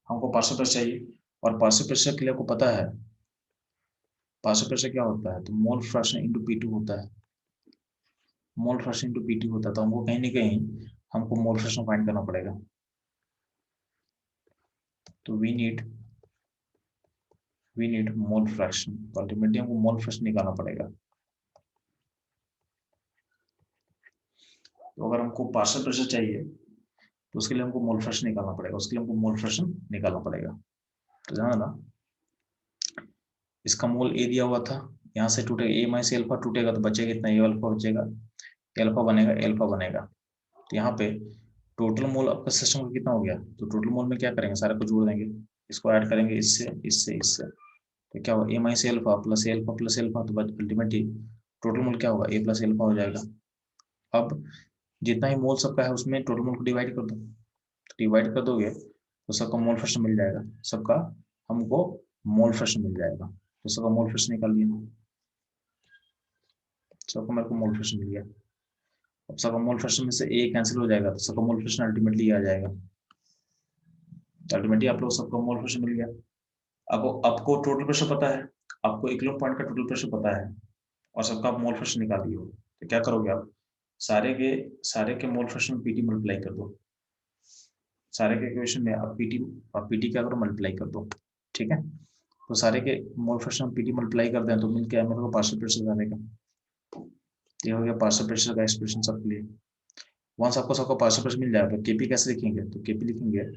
हमको पार्शियल प्रेशर चाहिए, और पार्शियल प्रेशर के लिए आपको पता है पार्शियल प्रेशर क्या होता है, तो मोल फ्रैक्शन इनटू P2 होता है, मोल फ्रैक्शन इनटू P2 होता है, तो हमको कहीं ना कहीं हमको मोल फ्रैक्शन फाइंड करना पड़ेगा, तो वी नीड मोल फ्रैक्शन, तो अल्टीमेटली हमको मोल फ्रैक्शन निकालना पड़ेगा, तो अगर हमको पार्शियल प्रेशर चाहिए तो उसके लिए हमको मोल फ्रैक्शन निकालना पड़ेगा, तो ध्यान देना, इसका मोल A दिया हुआ था, यहाँ से टूटेगा A माइनस अल्फा टूटेगा तो बचेगा कितना, A अल्फा बचेगा, अल्फा बनेगा, तो यहाँ पे टोटल मोल आपका सिस्टम का कितना हो गया, तो टोटल मोल में क्या करेंगे, सारे को जोड़ देंगे, इसको ऐड करेंगे इससे, तो क्या होगा, A minus alpha plus alpha, तो अल्टीमेटली टोटल मोल क्या होगा, A प्लस अल्फा हो जाएगा। अब जितना ही मोल सबका है उसमें टोटल मोल को डिवाइड कर दो, डिवाइड कर दोगे तो सबका मोल फ्रैक्शन मिल जाएगा, सबका हमको मोल फ्रैक्शन मिल जाएगा, तो सबका मोल फ्रैक्शन निकाल लिया, सबका मेरे को मोल फ्रैक्शन मिल गया, अब सबका मोल फ्रैक्शन में से A कैंसिल हो जाएगा, तो सबका मोल फ्रैक्शन अल्टीमेटली आ जाएगा, अल्टीमेटली आप लोग सबका मोल फ्रैक्शन मिल गया। अब आपको टोटल प्रेशर पता है, आपको इक्विलिब्रियम पॉइंट का टोटल प्रेशर पता है, और सबका आप मोल फ्रैक्शन निकाल दिए हो, तो क्या करोगे आप, सारे के मोल फ्रैक्शन पीटी मल्टीप्लाई कर दो, सारे के इक्वेशन में आप पीटी क्या करो, मल्टीप्लाई कर दो, ठीक है, तो सारे के मोल फ्रैक्शन पीटी मल्टीप्लाई कर दें तो मिल के मेरे को पार्शियल प्रेशर आने का, ये हो गया पार्शियल प्रेशर का एक्सप्रेशन सबके लिए। वंस आपको सबका पार्शियल प्रेशर मिल जाएगा, केपी कैसे लिखेंगे, तो केपी लिखेंगे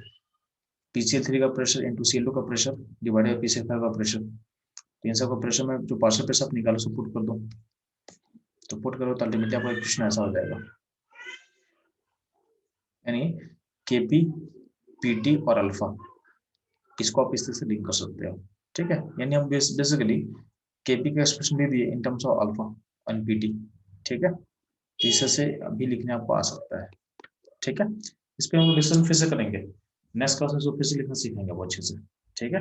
PCl3 का प्रेशर इंटू Cl2 का प्रेशर डिवाइडेड बाई PCl5 का प्रेशर, तो इन सबको प्रेशर में जो पार्शियल प्रेशर आप निकालो उसको पुट कर दो, तो पुट करो तो अल्टीमेटली आपका इक्वेशन ऐसा हो जाएगा, यानी केपी पीटी और अल्फा, इसको आप इस तरह से लिंक कर सकते हो, ठीक है। यानी हम बेसिकली केपी का एक्सप्रेशन दे दिए इन terms of alpha and PT, ठीक है। इस तरह से अभी लिखने आपको आ सकता है, ठीक है। इस पे हम डिस्कशन फिर से करेंगे नेक्स्ट क्लास में, जो फिर से लिखना सीखेंगे वो अच्छे से, ठीक है।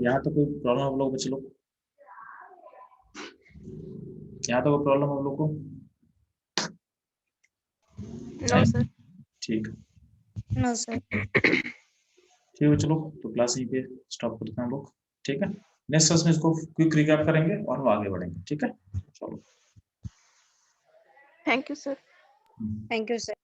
यहाँ तो कोई प्रॉब्लम आप लोग बच्चे लोग, यहाँ तो कोई प्रॉब्लम आप लोग को? No sir. ठीक नो सर। ठीक है चलो, तो क्लास यहीं पे स्टॉप करते हैं हम लोग, ठीक है। नेक्स्ट क्लास में इसको क्विक रिकैप करेंगे और हम आगे बढ़ेंगे, ठीक है। चलो thank you sir. Thank you sir.